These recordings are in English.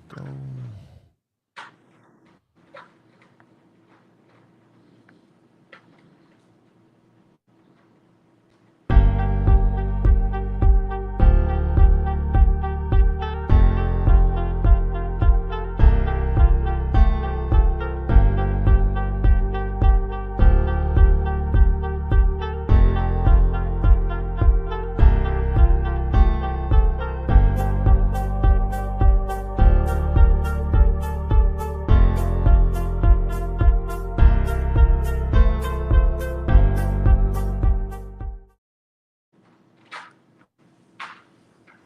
Go.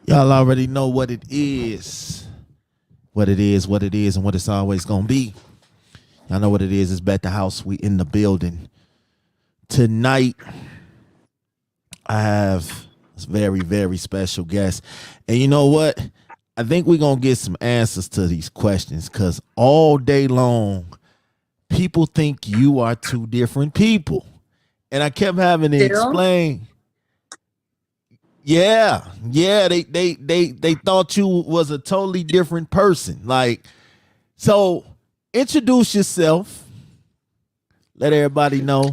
Y'all already know what it is. What it is, what it is, and what it's always gonna be. Y'all know what it is. It's back the house. We in the building. Tonight, I have a very, very special guest. And you know what? I think we're gonna get some answers to these questions because all day long, people think you are two different people. And I kept having to Still? explain. Yeah, they thought you was a totally different person. Like, so introduce yourself. Let everybody know.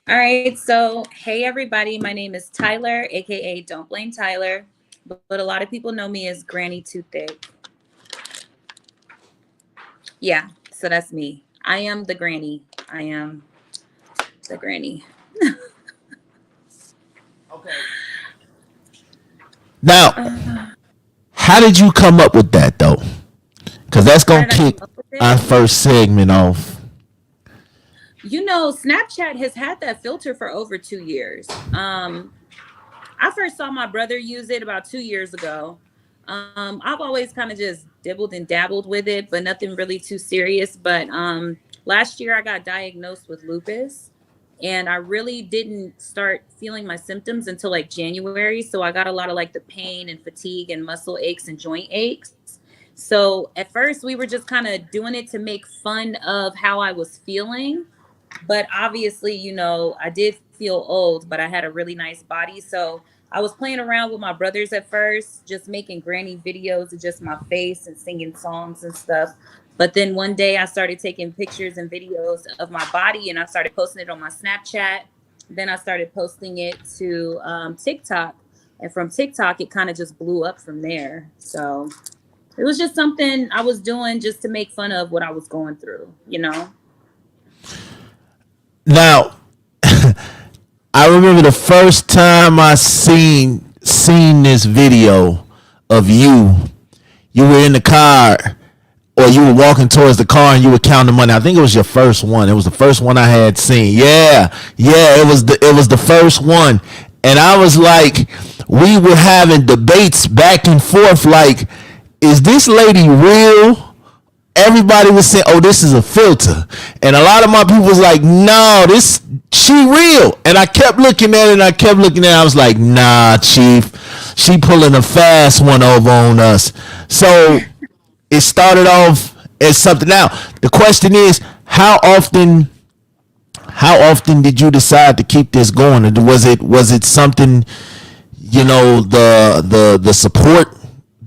All right. So, hey, everybody. My name is Tyler, aka Don't Blame Tyler. But a lot of people know me as Granny Too Thick. Yeah. So that's me. I am the granny. I am the granny. Okay. Now, how did you come up with that though? Because that's How gonna did I come kick up with it? our first segment off. Snapchat has had that filter for over 2 years. I first saw my brother use it about 2 years ago. I've always kind of just dibbled and dabbled with it, but nothing really too serious. But last year I got diagnosed with lupus, and I really didn't start feeling my symptoms until like January. So I got a lot of like the pain and fatigue and muscle aches and joint aches. So at first we were just kind of doing it to make fun of how I was feeling, but obviously, I did feel old, but I had a really nice body. So I was playing around with my brothers at first, just making granny videos of just my face and singing songs and stuff. But then one day I started taking pictures and videos of my body, and I started posting it on my Snapchat. Then I started posting it to TikTok. And from TikTok, it kind of just blew up from there. So it was just something I was doing just to make fun of what I was going through. Now, I remember the first time I seen this video of you. You were in the car, or you were walking towards the car, and you were counting money. I think it was your first one. It was the first one I had seen. Yeah. It was the first one, and I was like, we were having debates back and forth. Like, is this lady real? Everybody was saying, "Oh, this is a filter," and a lot of my people was like, "No, this she real." And I kept looking at it, and I kept looking at it. I was like, "Nah, Chief, she pulling a fast one over on us." So it started off as something. Now the question is, how often did you decide to keep this going? Was it something, the support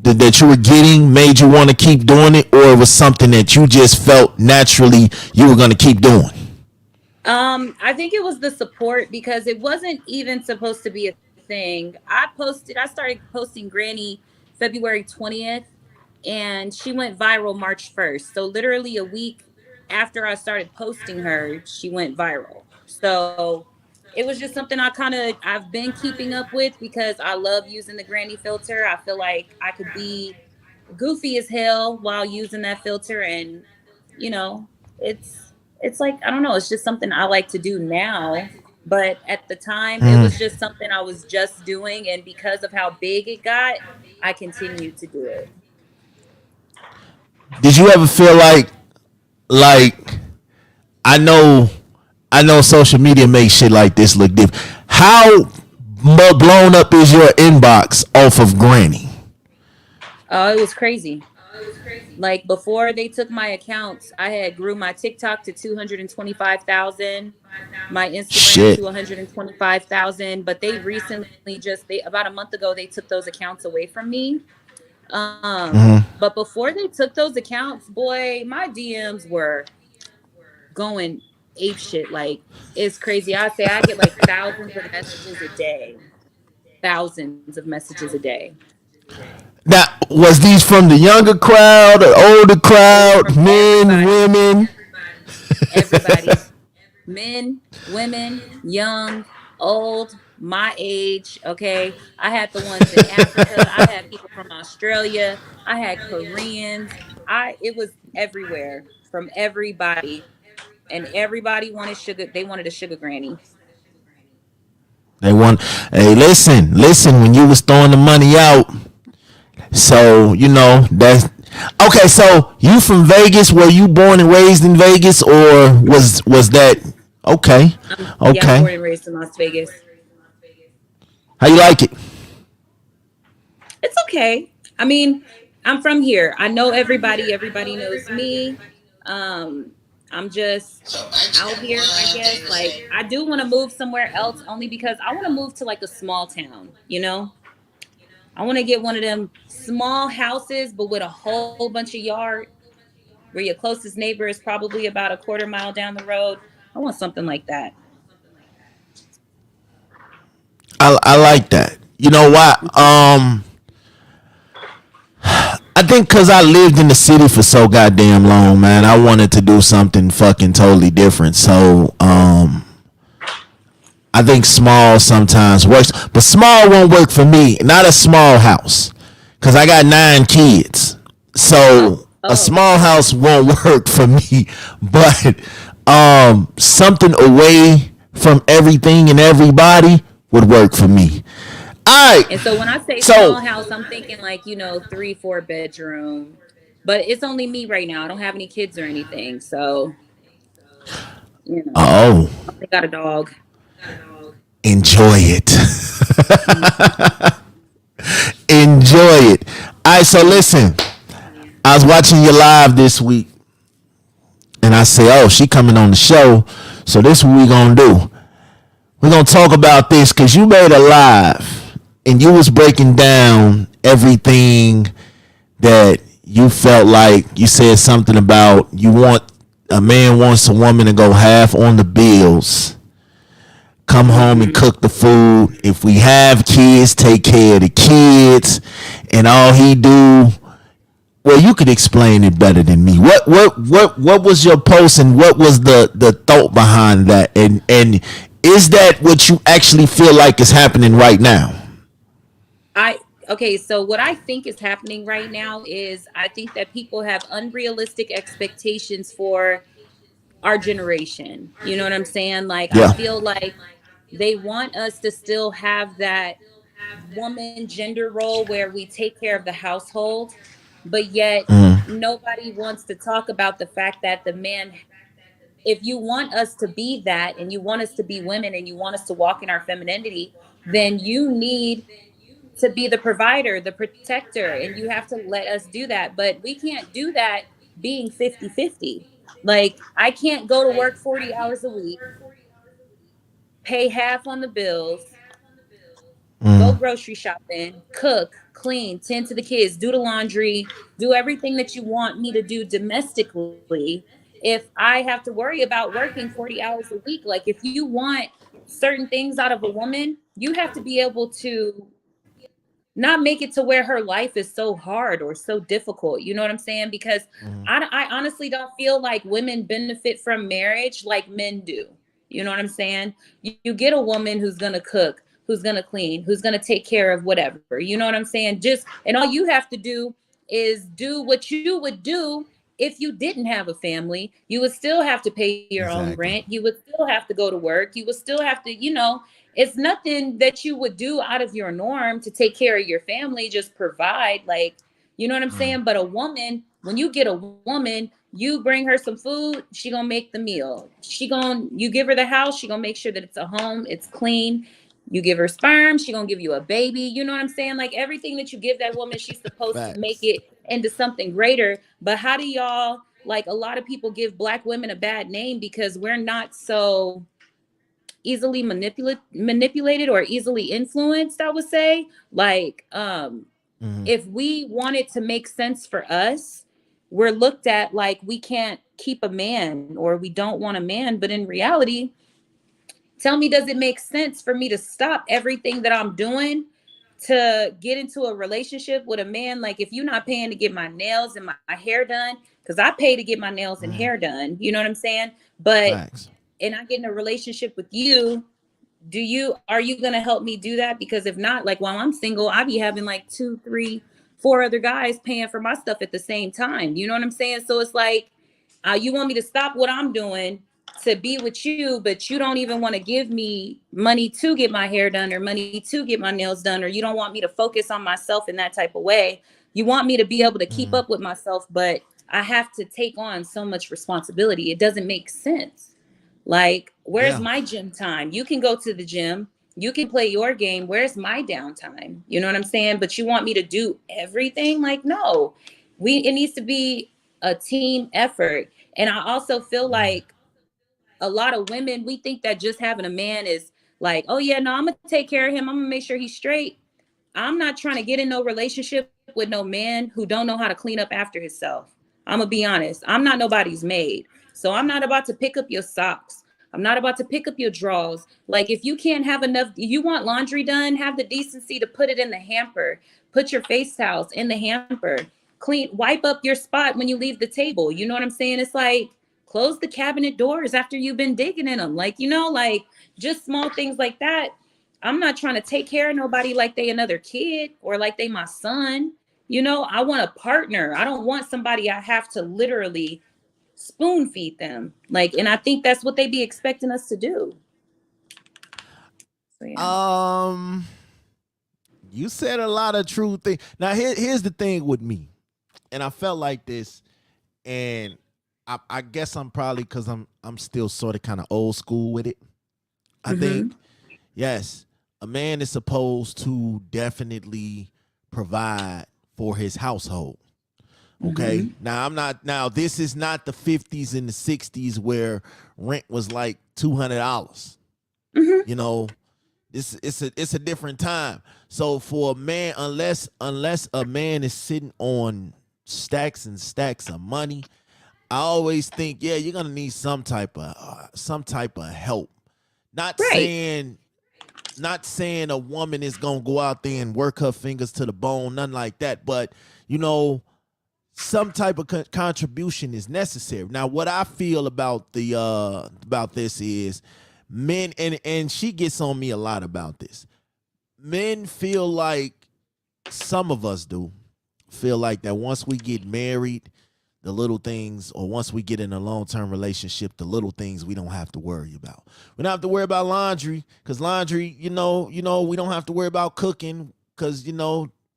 that you were getting made you want to keep doing it, or it was something that you just felt naturally you were going to keep doing? I think it was the support because it wasn't even supposed to be a thing. I started posting Granny February 20th, and she went viral March 1st. So literally a week after I started posting her, she went viral. So it was just something I've been keeping up with because I love using the Granny filter. I feel like I could be goofy as hell while using that filter, and you know it's like, I don't know, it's just something I like to do now, but at the time it was just something I was just doing, and because of how big it got, I continued to do it. Did you ever feel like I know I know social media makes shit like this look different. How blown up is your inbox off of Granny? Oh, it was crazy. Like before they took my accounts, I had grew my TikTok to 225,000, my Instagram Shit. to 125,000, but they recently, just they about a month ago, they took those accounts away from me. But But before they took those accounts, boy, my DMs were going ape shit. Like, it's crazy. I say I get like thousands of messages a day. Thousands of messages a day. Now, was these from the younger crowd or older It was crowd, from men, everybody. women? Everybody. Men, women, young, old, my age. Okay. I had the ones in Africa. I had people from Australia. I had Koreans. It was everywhere from everybody. And everybody wanted sugar. They wanted a sugar granny. They want. Hey, listen. When you was throwing the money out, so that's okay. So you from Vegas? Were you born and raised in Vegas, or was that okay? Yeah, I'm Okay. born and raised in Las Vegas. How you like it? It's okay. I mean, I'm from here. I know everybody. Everybody knows me. Um, I'm just out here, I guess. Like, I do want to move somewhere else only because I want to move to like a small town, you know? I want to get one of them small houses, but with a whole bunch of yard where your closest neighbor is probably about a quarter mile down the road. I want something like that. I like that. You know why? I think because I lived in the city for so goddamn long, man. I wanted to do something fucking totally different. So, I think small sometimes works, but small won't work for me. Not a small house, because I got 9 kids. So a Oh, small house won't work for me. But something away from everything and everybody would work for me. All right. and so when I say So, small house, I'm thinking like, 3, 4 bedroom. But it's only me right now. I don't have any kids or anything. So, you know, oh, I got a dog. enjoy it. Mhm. Enjoy it. All right. So Yeah. listen, I was watching you live this week, and I say, "Oh, she coming on the show." So this what we gonna do. We're gonna talk about this because you made a live, and you was breaking down everything that you felt like. You said something about you want a man wants a woman to go half on the bills, come home and Hmm. cook the food. If we have kids, take care of the kids, and all he do. Well, you could explain it better than me. What was your post, and what was the thought behind that? And is that what you actually feel like is happening right now? I Okay, so what I think is happening right now is I think that people have unrealistic expectations for our generation. You know what I'm saying? Like, I Yeah. feel like they want us to still have that woman gender role where we take care of the household, but yet nobody wants to talk about the fact that the man, if you want us to be that and you want us to be women and you want us to walk in our femininity, then you need to be the provider, the protector, and you have to let us do that. But we can't do that being 50-50. Like, I can't go to work 40 hours a week, pay half on the bills, go grocery shopping, cook, clean, tend to the kids, do the laundry, do everything that you want me to do domestically. If I have to worry about working 40 hours a week, like, if you want certain things out of a woman, you have to be able to not make it to where her life is so hard or so difficult. You know what I'm saying? Because I honestly don't feel like women benefit from marriage like men do. You know what I'm saying? You get a woman who's going to cook, who's going to clean, who's going to take care of whatever. You know what I'm saying? And all you have to do is do what you would do if you didn't have a family. You would still have to pay your own rent. Exactly. You would still have to go to work. You would still have to, it's nothing that you would do out of your norm to take care of your family, just provide. Like, you know what I'm saying? But a woman, when you get a woman, you bring her some food, she gonna make the meal. You give her the house, she gonna make sure that it's a home, it's clean. You give her sperm, she gonna give you a baby. You know what I'm saying? Like, everything that you give that woman, she's supposed to make Facts. it into something greater. But how do y'all, like, a lot of people give black women a bad name because we're not so easily manipulated or easily influenced, I would say. Like, If we want it to make sense for us, we're looked at like we can't keep a man or we don't want a man. But in reality, tell me, does it make sense for me to stop everything that I'm doing to get into a relationship with a man? Like, if you're not paying to get my nails and my hair done, because I pay to get my nails and hair done, you know what I'm saying? But, Facts. and I get in a relationship with you, are you going to help me do that? Because if not, like, while I'm single, I be having like 2, 3, 4 other guys paying for my stuff at the same time. You know what I'm saying? So it's like, you want me to stop what I'm doing to be with you, but you don't even want to give me money to get my hair done or money to get my nails done, or you don't want me to focus on myself in that type of way. You want me to be able to keep up with myself, but I have to take on so much responsibility. It doesn't make sense. Like, where's Yeah. my gym time? You can go to the gym, you can play your game. Where's my downtime? You know what I'm saying? But you want me to do everything? Like, no. It needs to be a team effort. And I also feel like a lot of women, we think that just having a man is like, oh yeah, no, I'm gonna take care of him. I'm gonna make sure he's straight. I'm not trying to get in no relationship with no man who don't know how to clean up after himself. I'm gonna be honest. I'm not nobody's maid. So I'm not about to pick up your socks. I'm not about to pick up your drawers. Like, if you can't have enough, you want laundry done, have the decency to put it in the hamper. Put your face towels in the hamper. Clean, wipe up your spot when you leave the table. You know what I'm saying? It's like, close the cabinet doors after you've been digging in them. Like, like just small things like that. I'm not trying to take care of nobody like they another kid or like they my son. I want a partner. I don't want somebody I have to literally spoon feed them. Like, and I think that's what they be expecting us to do. So yeah. Um, you said a lot of true things. Now here's the thing with me, and I felt like this, and I guess I'm probably because I'm still sort of kind of old school with it. I think yes, a man is supposed to definitely provide for his household. Okay. Now I'm not. Now this is not the 50s and the 60s where rent was like $200. You know, it's a different time. So for a man, unless a man is sitting on stacks and stacks of money, I always think, yeah, you're gonna need some type of help. Not Right. saying not saying a woman is gonna go out there and work her fingers to the bone, nothing like that. But some type of contribution is necessary. Now, what I feel about this is men, and she gets on me a lot about this. Men feel like, some of us do feel like, that once we get married, the little things, or once we get in a long-term relationship, the little things we don't have to worry about. We don't have to worry about laundry, because laundry, we don't have to worry about cooking, because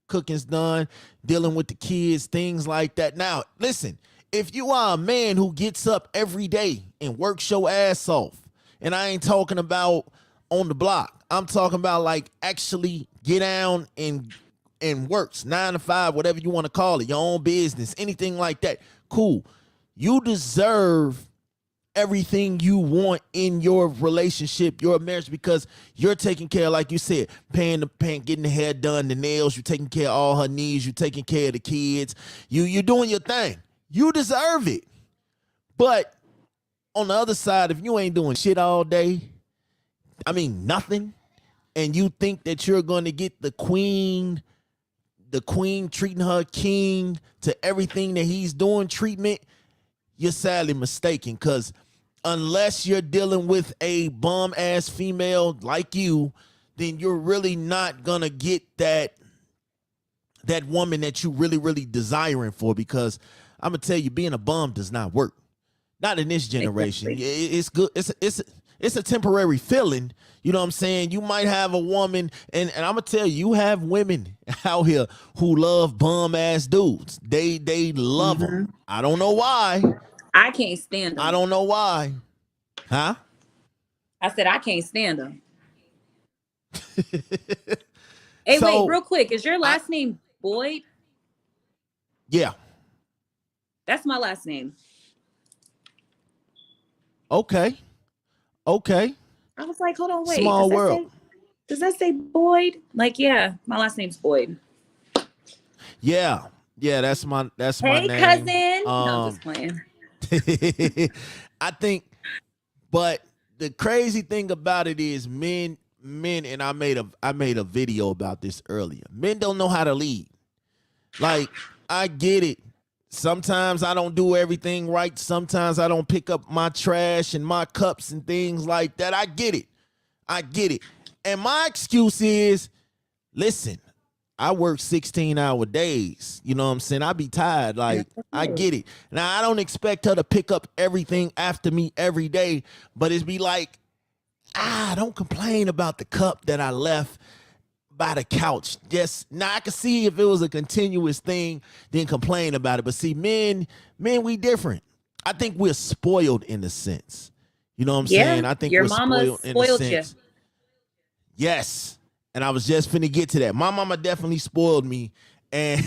cooking's done, dealing with the kids, things like that. Now, listen, if you are a man who gets up every day and works your ass off, and I ain't talking about on the block, I'm talking about like actually get down and works 9 to 5, whatever you want to call it, your own business, anything like that. Cool. You deserve everything you want in your relationship, your marriage, because you're taking care, like you said, paying, getting the hair done, the nails, you're taking care of all her needs, you're taking care of the kids, you're doing your thing. You deserve it. But on the other side, if you ain't doing shit all day, I mean nothing, and you think that you're going to get the queen treating her king to everything that he's doing treatment, you're sadly mistaken, because unless you're dealing with a bum ass female like you, then you're really not gonna get that woman that you really, really desiring for, because I'm gonna tell you, being a bum does not work. Not in this generation. Exactly. It's good. It's a temporary feeling. You know what I'm saying? You might have a woman, and I'm gonna tell you, you have women out here who love bum ass dudes. They love them. I don't know why. I can't stand I them. don't know why. Huh? I said I can't stand them. Hey, wait, So real quick. Is your last name Boyd? yeah. That's my last name. Okay. I was like, hold on, wait. Small world. Does that say Boyd? Like, yeah, my last name's Boyd. Yeah, yeah, that's my Hey, name. cousin. No, I'm just playing. I think, but the crazy thing about it is men, and I made a video about this earlier. Men don't know how to lead. Like, I get it. Sometimes I don't do everything right. Sometimes I don't pick up my trash and my cups and things like that. I get it. I get it. And my excuse is, listen, I work 16-hour days. You know what I'm saying? I be tired. Like, I get it. Now, I don't expect her to pick up everything after me every day, but it's be like, don't complain about the cup that I left by the couch. Just now, I can see if it was a continuous thing, then complain about it. But see, men, we different. I think we're spoiled in a sense. You know what I'm Yeah, saying? I think your we're mama spoiled in a spoiled you. sense. Yes. And I was just finna get to that. My mama definitely spoiled me. And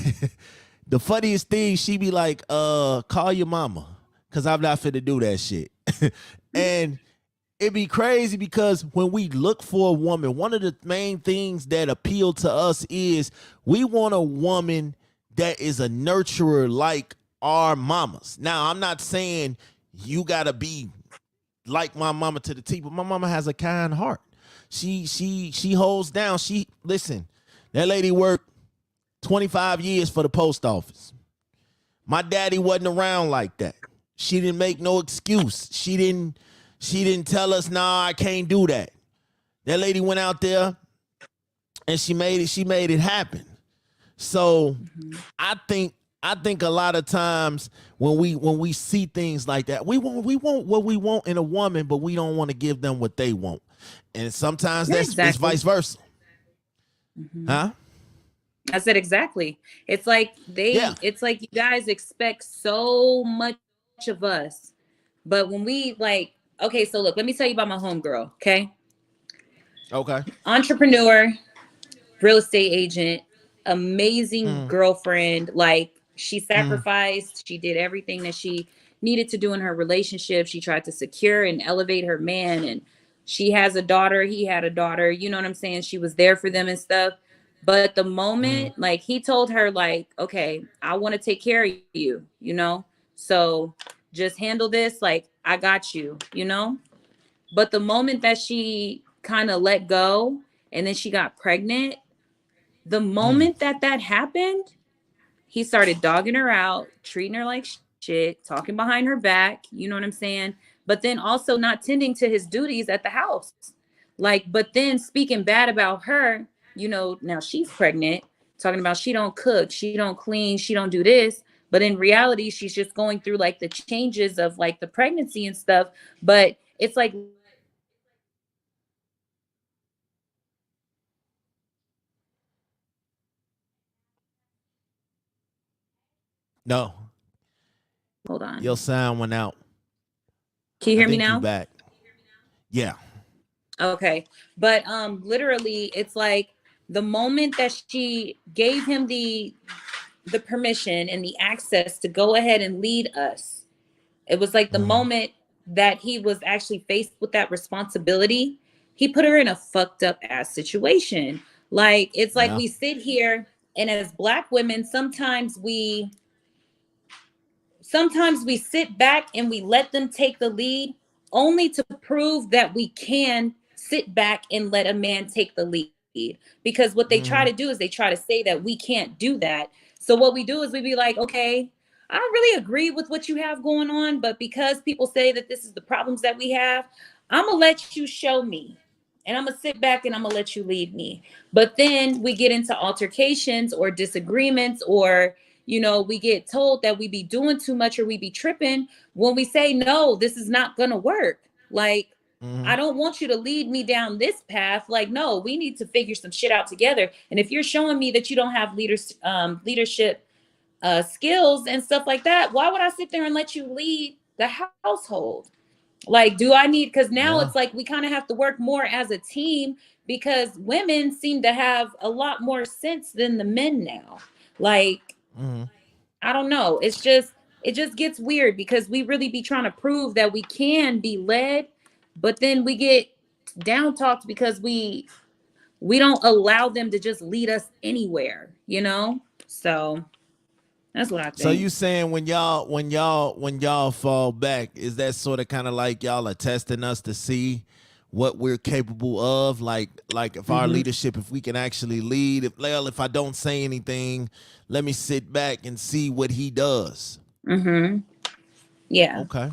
the funniest thing, she be like, call your mama. Cause I'm not finna do that shit. And it be crazy because when we look for a woman, one of the main things that appeal to us is we want a woman that is a nurturer like our mamas. Now, I'm not saying you gotta be like my mama to the T, but my mama has a kind heart. She holds down. She listen. That lady worked 25 years for the post office. My daddy wasn't around like that. She didn't make no excuse. She didn't tell us, nah, I can't do that. That lady went out there and she made it happen. So I think a lot of times when we see things like that, we want what we want in a woman, but we don't want to give them what they want. And sometimes Yeah, it's vice exactly. versa. Hmm. Huh? I said exactly. It's like Yeah. it's like you guys expect so much of us, but when we like, okay, so look, let me tell you about my homegirl. Okay, Okay. entrepreneur, real estate agent, amazing Mm, girlfriend. Like she mm, sacrificed, she did everything that she needed to do in her relationship. She tried to secure and elevate her man. And she has a daughter, he had a daughter. You know what I'm saying? She was there for them and stuff. But the mm, moment, like he told her, like, okay, I want to take care of you. So just handle this, like I got you. But the moment that she kind of let go and then she got pregnant, the mm. moment that that happened, he started dogging her out, treating her like shit, talking behind her back. You know what I'm saying? But then also not tending to his duties at the house. Like, but then speaking bad about her, now she's pregnant, talking about she don't cook, she don't clean, she don't do this. But in reality, she's just going through like the changes of like the pregnancy and stuff. But it's like literally he was like, No, hold your on. sound went out. Can you I hear me think you now? back. Yeah. Okay. But literally it's like the moment that she gave him the permission and the access to go ahead and lead us, it was like the Mm. moment that he was actually faced with that responsibility, he put her in a fucked up ass situation. Like it's like Yeah. we sit here and as black women sometimes we sit back and we let them take the lead only to prove that we can sit back and let a man take the lead, because what they try to do Mm. is they try to say that we can't do that. So what we do is we be like, okay, I don't really agree with what you have going on, but because people say that this is the problems that we have, I'm gonna let you show me, and I'm gonna sit back and I'm gonna let you lead me. But then we get into altercations or disagreements, or we get told that we be doing too much or we be tripping when we say, no, this is not gonna work. Like, I Mm. don't want you to lead me down this path. Like, no, we need to figure some shit out together. And if you're showing me that you don't have leadership skills and stuff like that, why would I sit there and let you lead the household? Like, do I need, because now it's Yeah. like we kind of have to work more as a team, because women seem to have a lot more sense than the men now. Like, Mm. I don't know. It just gets weird because we really be trying to prove that we can be led, but then we get down talked because we don't allow them to just lead us anywhere. So That's what I So think. you saying when y'all fall back, is that sort of kind of like y'all are testing us to see what we're capable of? Like if our Hmm. leadership, if we can actually lead. If I don't say anything, let me sit back and see what he does. Hmm. Yeah. Okay.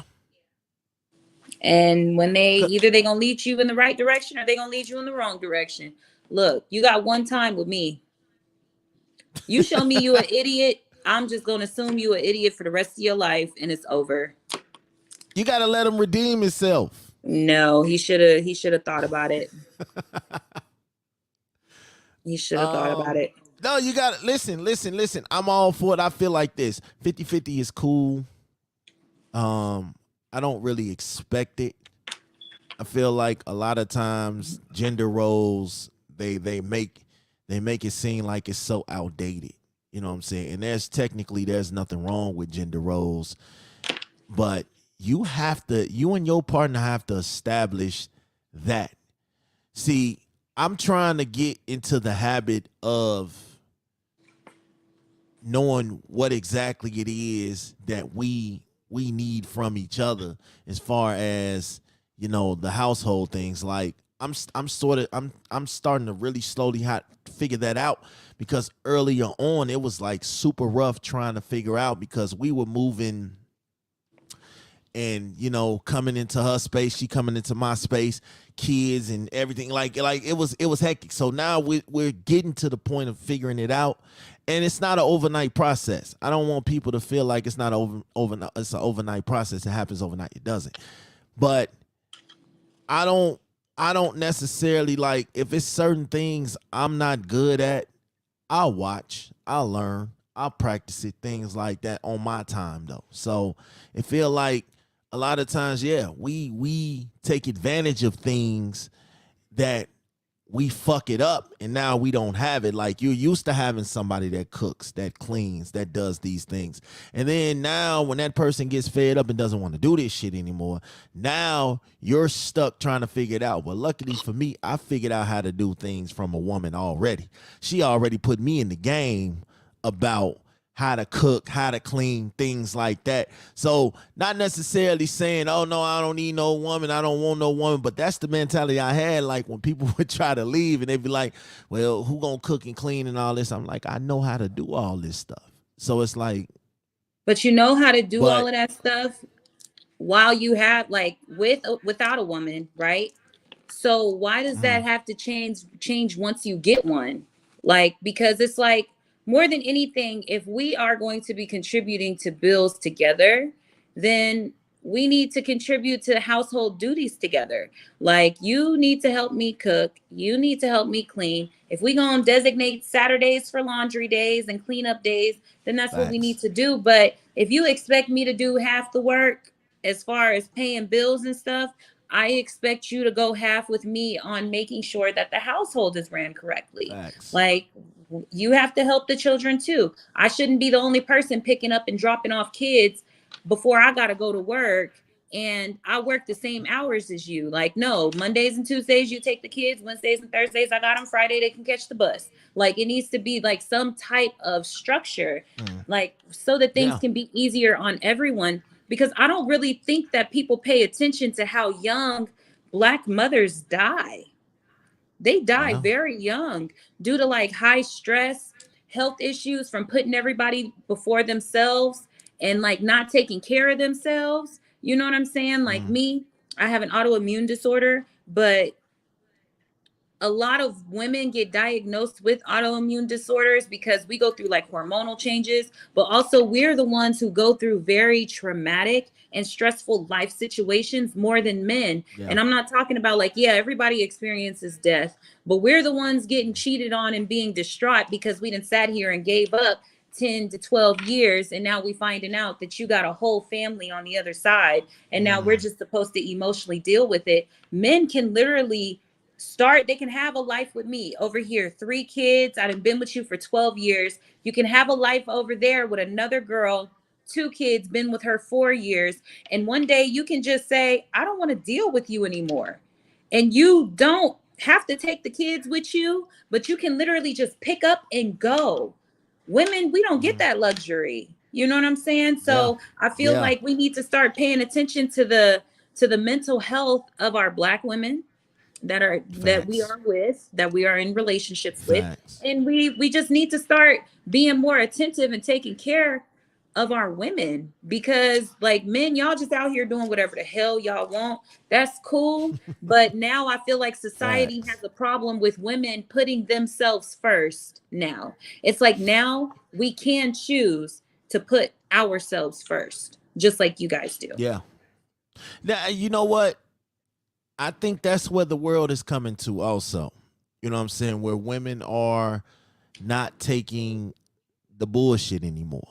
And when they C- either they gonna lead you in the right direction or they gonna lead you in the wrong direction. Look, you got one time with me. You show me you an idiot, I'm just gonna assume you an idiot for the rest of your life, and it's over. You got to let him redeem himself. No, he should have thought about it. He should have thought about Um, it. no, you got to listen. I'm all for it. I feel like this 50-50 is cool. I don't really expect it. I feel like a lot of times gender roles they make it seem like it's so outdated. You know what I'm saying? And there's nothing wrong with gender roles, but you and your partner have to establish that. See, I'm trying to get into the habit of knowing what exactly it is that we need from each other as far as the household things. Like I'm starting to really slowly figure that out, because earlier on it was like super rough trying to figure out, because we were moving and coming into her space, she coming into my space, kids and everything, like it was hectic. So now we're getting to the point of figuring it out, and it's not an overnight process. I don't want people to feel like it's not overnight. It's an overnight process. It happens overnight. It doesn't. But I don't I don't necessarily, like, if it's certain things I'm not good at, I'll watch, I'll learn, I'll practice it, things like that on my time though. So it feel like a lot of times, yeah, we take advantage of things that we fuck it up and now we don't have it. Like, you're used to having somebody that cooks, that cleans, that does these things. And then now when that person gets fed up and doesn't want to do this shit anymore, now you're stuck trying to figure it out. But luckily for me, I figured out how to do things from a woman already. She already put me in the game about how to cook, how to clean, things like that. So not necessarily saying, oh no, I don't need no woman, I don't want no woman, but that's the mentality I had. Like when people would try to leave and they'd be like, well, who gonna cook and clean and all this? I'm like, I know how to do all this stuff. So it's like, But you know how to do all but of that stuff while you have like without a woman, right? So why does that mm, have to change once you get one? Like, because it's like more than anything, if we are going to be contributing to bills together, then we need to contribute to household duties together. Like, you need to help me cook, you need to help me clean. If we going to designate Saturdays for laundry days and cleanup days, then that's what we need facts, to do. But if you expect me to do half the work as far as paying bills and stuff, I expect you to go half with me on making sure that the household is ran correctly. facts. Like, you have to help the children too. I shouldn't be the only person picking up and dropping off kids before I got to go to work, and I work the same hours as you. Like, no, Mondays and Tuesdays you take the kids, Wednesdays and Thursdays I got them, Friday they can catch the bus. Like, it needs to be like some type of structure, Mm, like so that things yeah, can be easier on everyone, because I don't really think that people pay attention to how young Black mothers die. They die yeah. very young due to like high stress, health issues from putting everybody before themselves and like not taking care of themselves. You know what I'm saying? Like Mm, me, I have an autoimmune disorder, but a lot of women get diagnosed with autoimmune disorders because we go through like hormonal changes, but also we're the ones who go through very traumatic and stressful life situations more than men. yeah. And I'm not talking about like, yeah, everybody experiences death, but we're the ones getting cheated on and being distraught because we done sat here and gave up 10 to 12 years, and now we finding out that you got a whole family on the other side, and now we're Mm, just supposed to emotionally deal with it. Men can literally they can have a life with me over here, 3 kids, I've been with you for 12 years. You can have a life over there with another girl, 2 kids, been with her 4 years, and one day you can just say, I don't want to deal with you anymore, and you don't have to take the kids with you, but you can literally just pick up and go. Women, we don't get that luxury. You know what I'm saying? Yeah. So I feel Yeah. like we need to start paying attention to the mental health of our black women Facts. that we are in relationships with, Facts. and we just need to start being more attentive and taking care of our women, because like men, y'all just out here doing whatever the hell y'all want. That's cool, but now I feel like society has Facts. a problem with women putting themselves first. Now it's like, now we can choose to put ourselves first, just like you guys do. Yeah. Now, you know what? I think that's where the world is coming to also. You know what I'm saying? Where women are not taking the bullshit anymore.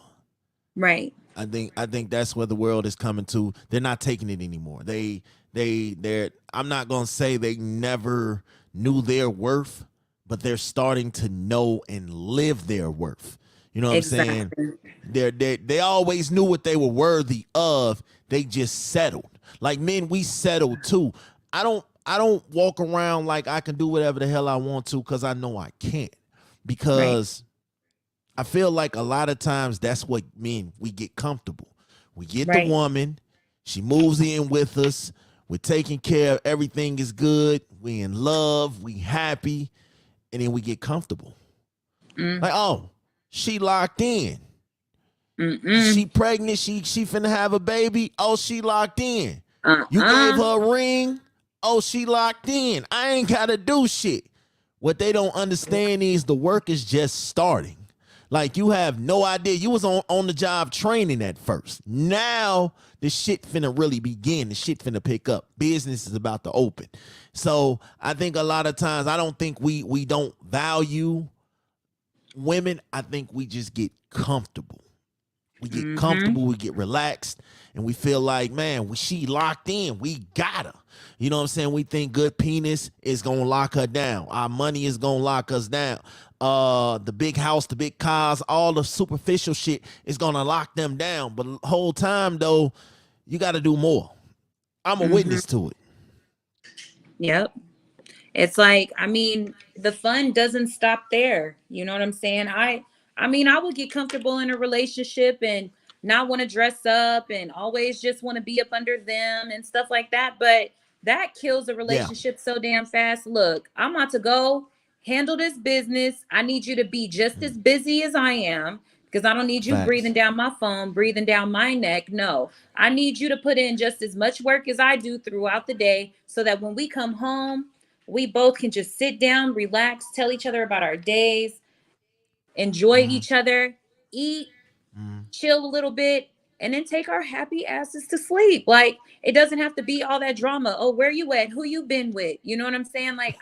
Right. I think that's where the world is coming to. They're not taking it anymore. They're I'm not gonna say they never knew their worth, but they're starting to know and live their worth. You know what I'm saying? Exactly. They always knew what they were worthy of. They just settled. Like men, we settled too. I don't walk around like I can do whatever the hell I want to because I know I can't. Right. Because I feel like a lot of times that's what men, we get comfortable. We get the Right. woman, she moves in with us, we're taking care of everything is good, we in love, we happy, and then we get comfortable. Mm. Like, oh, she locked in. Mm-mm. She pregnant, she finna have a baby. Oh, she locked in. You gave Uh-uh. her a ring. Oh, she locked in. I ain't gotta do shit. What they don't understand is the work is just starting. Like you have no idea. You was on the job training at first. Now the shit finna really begin. The shit finna pick up. Business is about to open. So I think a lot of times I don't think we don't value women. I think we just get comfortable. We get Mm-hmm. comfortable, we get relaxed, and we feel like, man, she locked in. We got her. You know what I'm saying? We think good penis is gonna lock her down. Our money is gonna lock us down. The big house, the big cars, all the superficial shit is gonna lock them down. But the whole time though, you gotta do more. I'm a Mm-hmm. witness to it. Yep. It's like, I mean, the fun doesn't stop there. You know what I'm saying? I mean, I would get comfortable in a relationship and not want to dress up and always just want to be up under them and stuff like that, but that kills a Yeah. relationship so damn fast. Look, I'm about to go handle this business. I need you to be just as busy as I am, because I don't need you breathing Facts. down my phone, breathing down my neck. No, I need you to put in just as much work as I do throughout the day, so that when we come home, we both can just sit down, relax, tell each other about our days, enjoy Mm-hmm. each other, eat, Mm-hmm. chill a little bit, and then take our happy asses to sleep. Like, it doesn't have to be all that drama. Oh, where you at? Who you been with? You know what I'm saying? Like,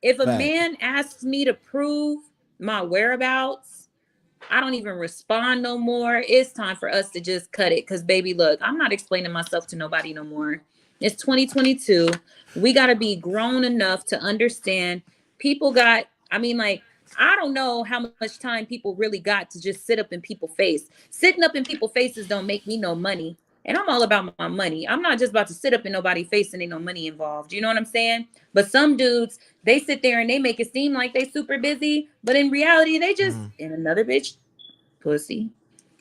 if a Facts. man asks me to prove my whereabouts, I don't even respond no more. It's time for us to just cut it. Cause baby, look, I'm not explaining myself to nobody no more. It's 2022. We gotta be grown enough to understand. People got, I mean, like, I don't know how much time people really got to just sit up in people's face. Sitting up in people's faces don't make me no money. And I'm all about my money. I'm not just about to sit up in nobody's face and ain't no money involved. You know what I'm saying? But some dudes, they sit there and they make it seem like they super busy, but in reality, they just Mm-hmm. in another bitch pussy.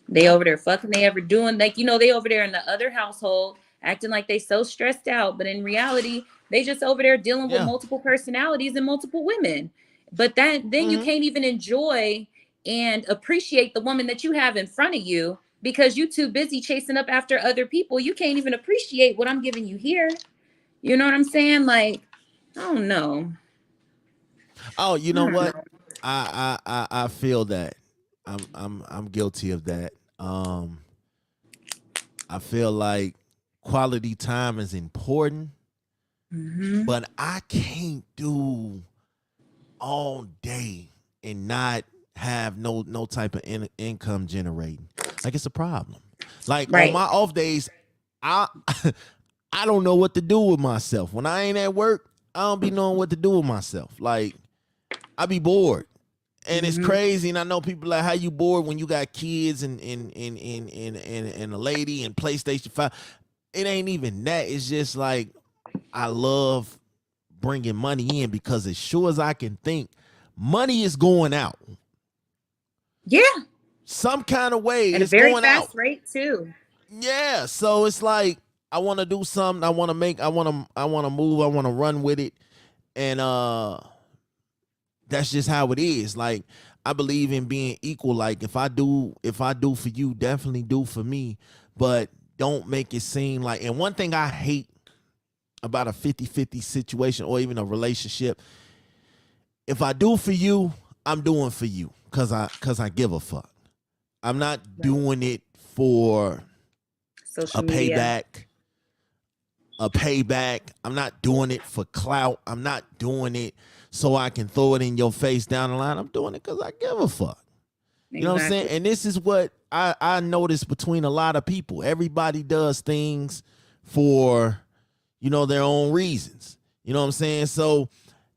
They over there fucking, they ever doing, like, you know, they over there in the other household acting like they so stressed out, but in reality, they just over there dealing with Yeah. multiple personalities and multiple women. But that then you Mm-hmm. can't even enjoy and appreciate the woman that you have in front of you, because you too busy chasing up after other people. You can't even appreciate what I'm giving you here. You know what I'm saying? Like, I don't know. Oh, you I know don't what? know. I feel that. I'm guilty of that. I feel like quality time is important, Mm-hmm. but I can't do all day and not have no type of income generating. Like it's a problem. Like on Right. my off days, I I don't know what to do with myself. When I ain't at work, I don't be knowing what to do with myself. Like I be bored. And it's Mm-hmm. crazy, and I know people like how you bored when you got kids and a lady and PlayStation 5. It ain't even that. It's just like I love bringing money in because as sure as I can think, money is going out. Yeah, Some kind of way at a it's very going out. fast rate too. Yeah. So it's like I want to do something. I want to move. I want to run with it. And that's just how it is. Like I believe in being equal. Like if I do for you, definitely do for me. But don't make it seem like, and one thing I hate about a 50-50 situation or even a relationship, if I do for you, I'm doing for you cause I give a fuck. I'm not Right. doing it for a Social media. payback. A payback. I'm not doing it for clout. I'm not doing it so I can throw it in your face down the line. I'm doing it because I give a fuck. You know what I'm saying? Exactly. And this is what I notice between a lot of people. Everybody does things for, their own reasons. You know what I'm saying? So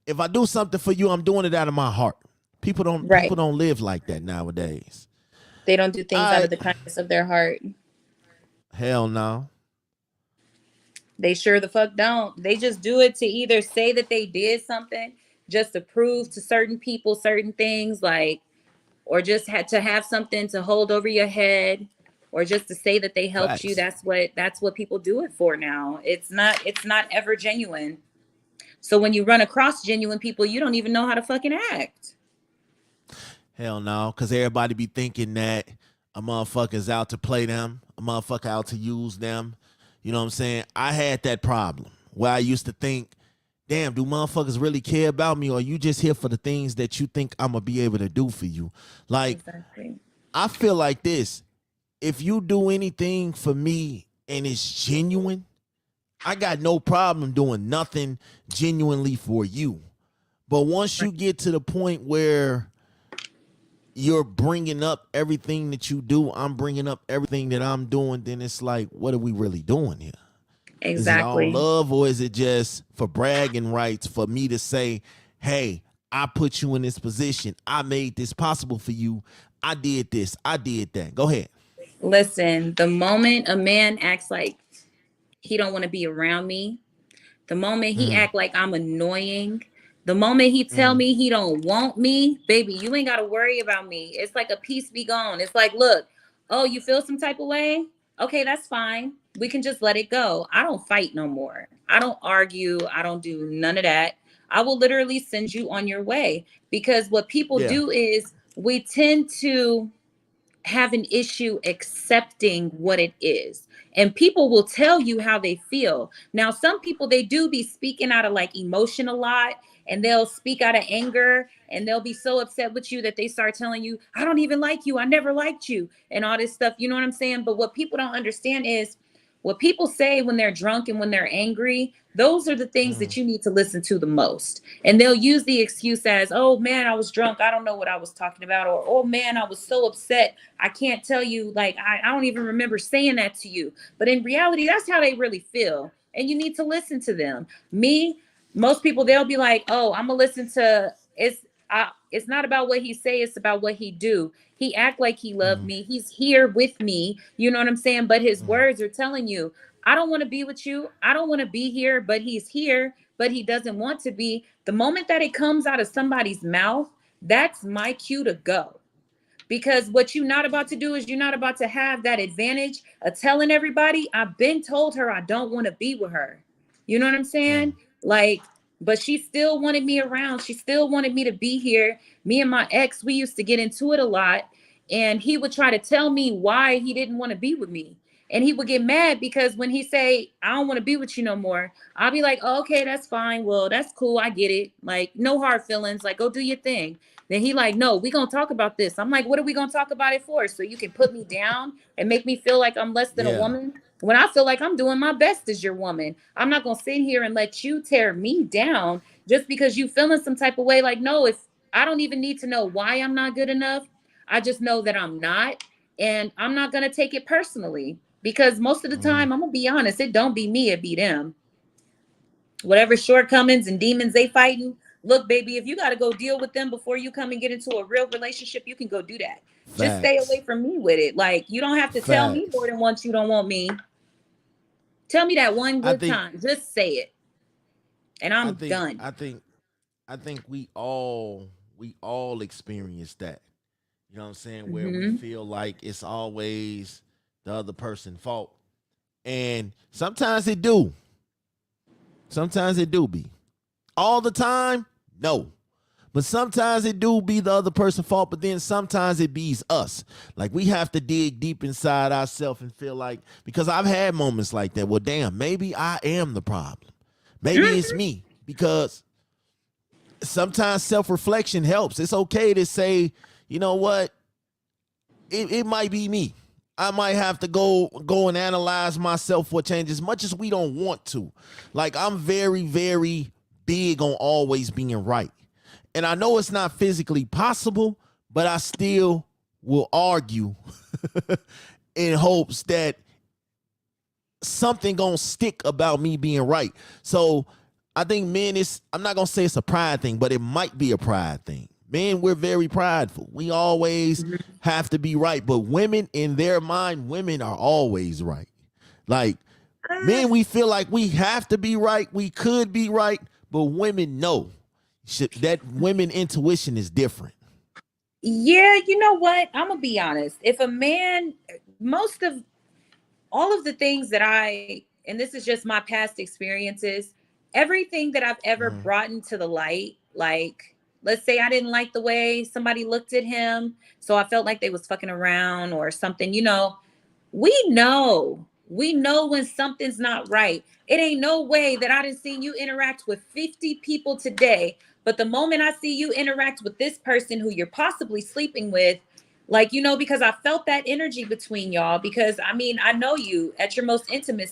if I do something for you, I'm doing it out of my heart. People Right. don't live like that nowadays. They don't do things out I of the kindness of their heart. hell no. They sure the fuck don't. They just do it to either say that they did something just to prove to certain people certain things, like, or just had to have something to hold over your head, or just to say that they helped you. Facts. That's what people do it for now. It's not ever genuine. So when you run across genuine people, you don't even know how to fucking act. Hell no. Cause everybody be thinking that a motherfucker's out to play them, a motherfucker out to use them. You know what I'm saying? I had that problem where I used to think, damn, do motherfuckers really care about me, or are you just here for the things that you think I'm gonna be able to do for you? Like, Exactly. I feel like this. If you do anything for me and it's genuine, I got no problem doing nothing genuinely for you. But once Right. you get to the point where you're bringing up everything that you do, I'm bringing up everything that I'm doing, then it's like, what are we really doing here? Is it all Exactly. love, or is it just for bragging rights for me to say, hey, I put you in this position. I made this possible for you. I did this. I did that. Go ahead. Listen, the moment a man acts like he don't want to be around me, the moment he Mm, act like I'm annoying, the moment he tell mm, me he don't want me, baby, you ain't got to worry about me. It's like a peace be gone. It's like, look, oh, you feel some type of way? Okay, that's fine. We can just let it go. I don't fight no more. I don't argue. I don't do none of that. I will literally send you on your way, because what people yeah. do is we tend to have an issue accepting what it is. And people will tell you how they feel. Now, some people, they do be speaking out of like emotion a lot, and they'll speak out of anger, and they'll be so upset with you that they start telling you, I don't even like you. I never liked you, and all this stuff. You know what I'm saying? But what people don't understand is what people say when they're drunk and when they're angry, those are the things Mm, that you need to listen to the most. And they'll use the excuse as, oh man, I was drunk. I don't know what I was talking about. Or, oh man, I was so upset. I can't tell you, like, I don't even remember saying that to you. But in reality, that's how they really feel. And you need to listen to them. Me, most people, they'll be like, oh, I'm going to listen to it's not about what he say, it's about what he do. He act like he loved mm, me. He's here with me. You know what I'm saying? But his mm, words are telling you, I don't want to be with you. I don't want to be here, but he's here, but he doesn't want to be. The moment that it comes out of somebody's mouth, that's my cue to go. Because what you're not about to do is you're not about to have that advantage of telling everybody, I've been told her I don't want to be with her. You know what I'm saying? mm, Like, but she still wanted me around. She still wanted me to be here. Me and my ex, we used to get into it a lot. And he would try to tell me why he didn't want to be with me. And he would get mad because when he say, I don't want to be with you no more, I'll be like, oh, okay, that's fine. Well, that's cool. I get it. Like, no hard feelings. Like, go do your thing. Then he like, no, we gonna talk about this. I'm like, what are we gonna talk about it for? So you can put me down and make me feel like I'm less than a yeah. woman? When I feel like I'm doing my best as your woman, I'm not gonna sit here and let you tear me down just because you feeling some type of way. Like, no, if I don't even need to know why I'm not good enough, I just know that I'm not, and I'm not gonna take it personally. Because most of the Mm, time, I'm gonna be honest, it don't be me, it be them. Whatever shortcomings and demons they fighting, look, baby, if you got to go deal with them before you come and get into a real relationship, you can go do that. Just stay away facts. from me with it. Like, you don't have to tell me Facts. more than once you don't want me. Tell me that one I good think time. Just say it, and I I'm think done. I think I think we all experience that. You know what I'm saying? Where we Mm-hmm. feel like it's always the other person's fault. And sometimes it do. Sometimes it do be. All the time, no. But sometimes it do be the other person's fault, but then sometimes it be's us. Like we have to dig deep inside ourselves and feel like, because I've had moments like that. Well, damn, maybe I am the problem. Maybe it's Mm-hmm. me. Because sometimes self-reflection helps. It's okay to say, you know what? It might be me. I might have to go and analyze myself for change as much as we don't want to. Like I'm very, very big on always being right. And I know it's not physically possible, but I still will argue in hopes that something gonna stick about me being right. So I think men is, I'm not gonna say it's a pride thing, but it might be a pride thing. Men, we're very prideful. We always have to be right. But women, in their mind, women are always right. Like Uh, men, we feel like we have to be right. We could be right, but women know that women intuition is different. yeah, you know what? I'm gonna be honest. If a man, most of all of the things that and this is just my past experiences, everything that I've ever Mhm. brought into the light, like let's say I didn't like the way somebody looked at him, so I felt like they was fucking around or something, we know when something's not right. It ain't no way that I didn't see you interact with 50 people today, but the moment I see you interact with this person who you're possibly sleeping with, like, because I felt that energy between y'all, because I mean, I know you at your most intimate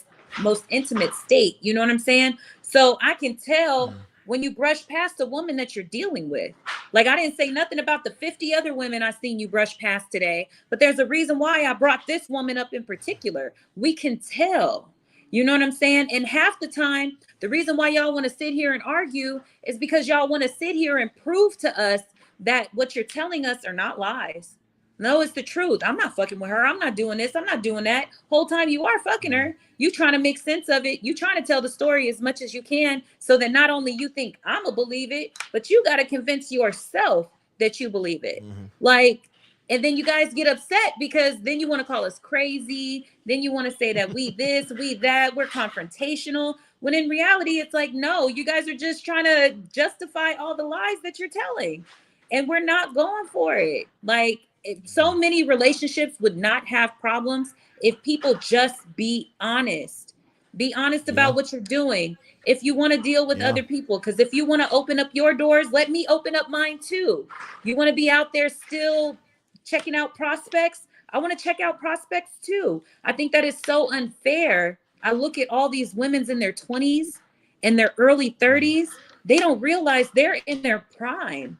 state, you know what I'm saying? So I can tell when you brush past a woman that you're dealing with. Like, I didn't say nothing about the 50 other women I seen you brush past today, but there's a reason why I brought this woman up in particular. We can tell. You know what I'm saying? And half the time, the reason why y'all want to sit here and argue is because y'all want to sit here and prove to us that what you're telling us are not lies. No, it's the truth. I'm not fucking with her. I'm not doing this. I'm not doing that. Whole time you are fucking her. You trying to make sense of it. You trying to tell the story as much as you can so that not only you think I'ma believe it, but you got to convince yourself that you believe it. Mhm. Like, and then you guys get upset because then you want to call us crazy. Then you want to say that we this, we that, we're confrontational. When in reality, it's like, no, you guys are just trying to justify all the lies that you're telling. And we're not going for it. Like, so many relationships would not have problems if people just be honest. Be honest Yeah. about what you're doing. If you want to deal with Yeah. other people, because if you want to open up your doors, let me open up mine too. You want to be out there still checking out prospects? I want to check out prospects too. I think that is so unfair. I look at all these women's in their 20s and their early 30s. They don't realize they're in their prime.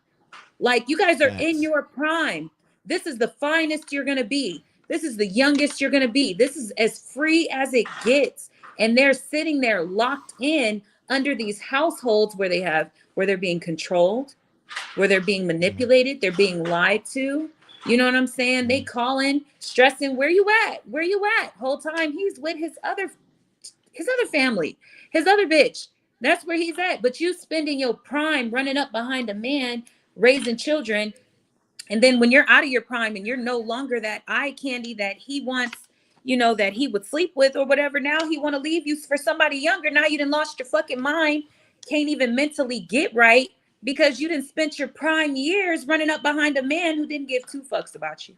Like, you guys are in Facts. your prime. This is the finest you're going to be. This is the youngest you're going to be. This is as free as it gets. And they're sitting there locked in under these households where they're being controlled, where they're being manipulated, they're being lied to. You know what I'm saying? They calling, stressing, where you at? Where you at? Whole time he's with his other family, his other bitch. That's where he's at. But you spending your prime running up behind a man, raising children, and then when you're out of your prime and you're no longer that eye candy that he wants, that he would sleep with or whatever, now he want to leave you for somebody younger. Now you done lost your fucking mind. Can't even mentally get right because you didn't spend your prime years running up behind a man who didn't give two fucks about you.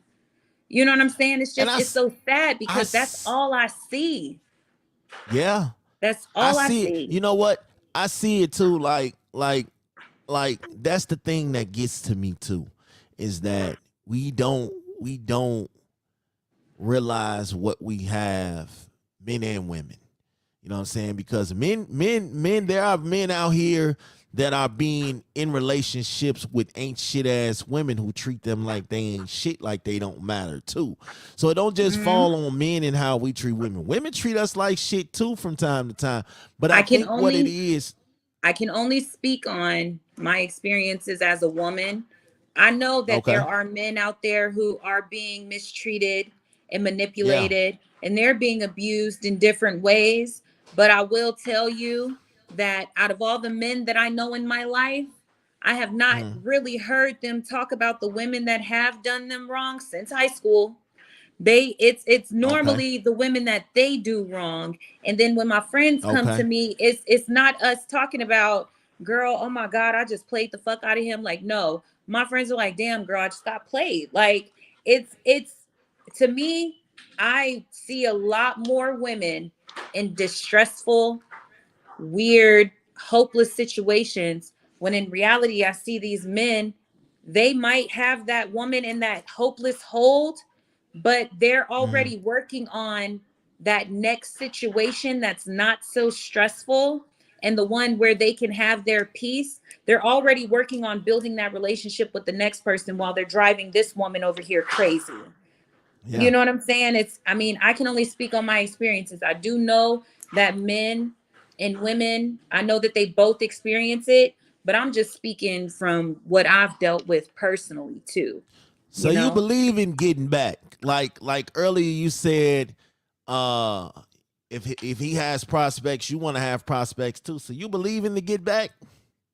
You know what I'm saying? And It's so sad I, because that's all I see. yeah, That's I all I see it. see. You know what? I see it too. Like that's the thing that gets to me too, is that we don't realize what we have, men and women. You know what I'm saying? Because men, there are men out here that are being in relationships with ain't shit ass women who treat them like they ain't shit, like they don't matter too. So it don't just Mhm. fall on men and how we treat women. Women treat us like shit too from time to time. But I I can think what it only is, I can only speak on my experiences as a woman. I know that there okay, are men out there who are being mistreated and yeah, manipulated, and they're being abused in different ways. But I will tell you that out of all the men that I know in my life, I have not really heard them talk about the women that have done them wrong since high school. It's Okay. normally the women that they do wrong. And then when my friends come to Okay. me, it's not us talking about, girl, oh my God, I just played the fuck out of him. Like, no, my friends are like, damn, girl, I just got played. Like, it's to me, I see a lot more women in distressful, weird, hopeless situations, when in reality I see these men, they might have that woman in that hopeless hold, but they're already working on that next situation that's not so stressful, and the one where they can have their peace. They're already working on building that relationship with the next person while they're driving this woman over here crazy. You Yeah. know what I'm saying? I mean, I can only speak on my experiences. I do know that men and women, I know that they both experience it, but I'm just speaking from what I've dealt with personally too. So You you know, believe in getting back? Like earlier you said, uh, if he has prospects, you want to have prospects too. So you believe in the get back?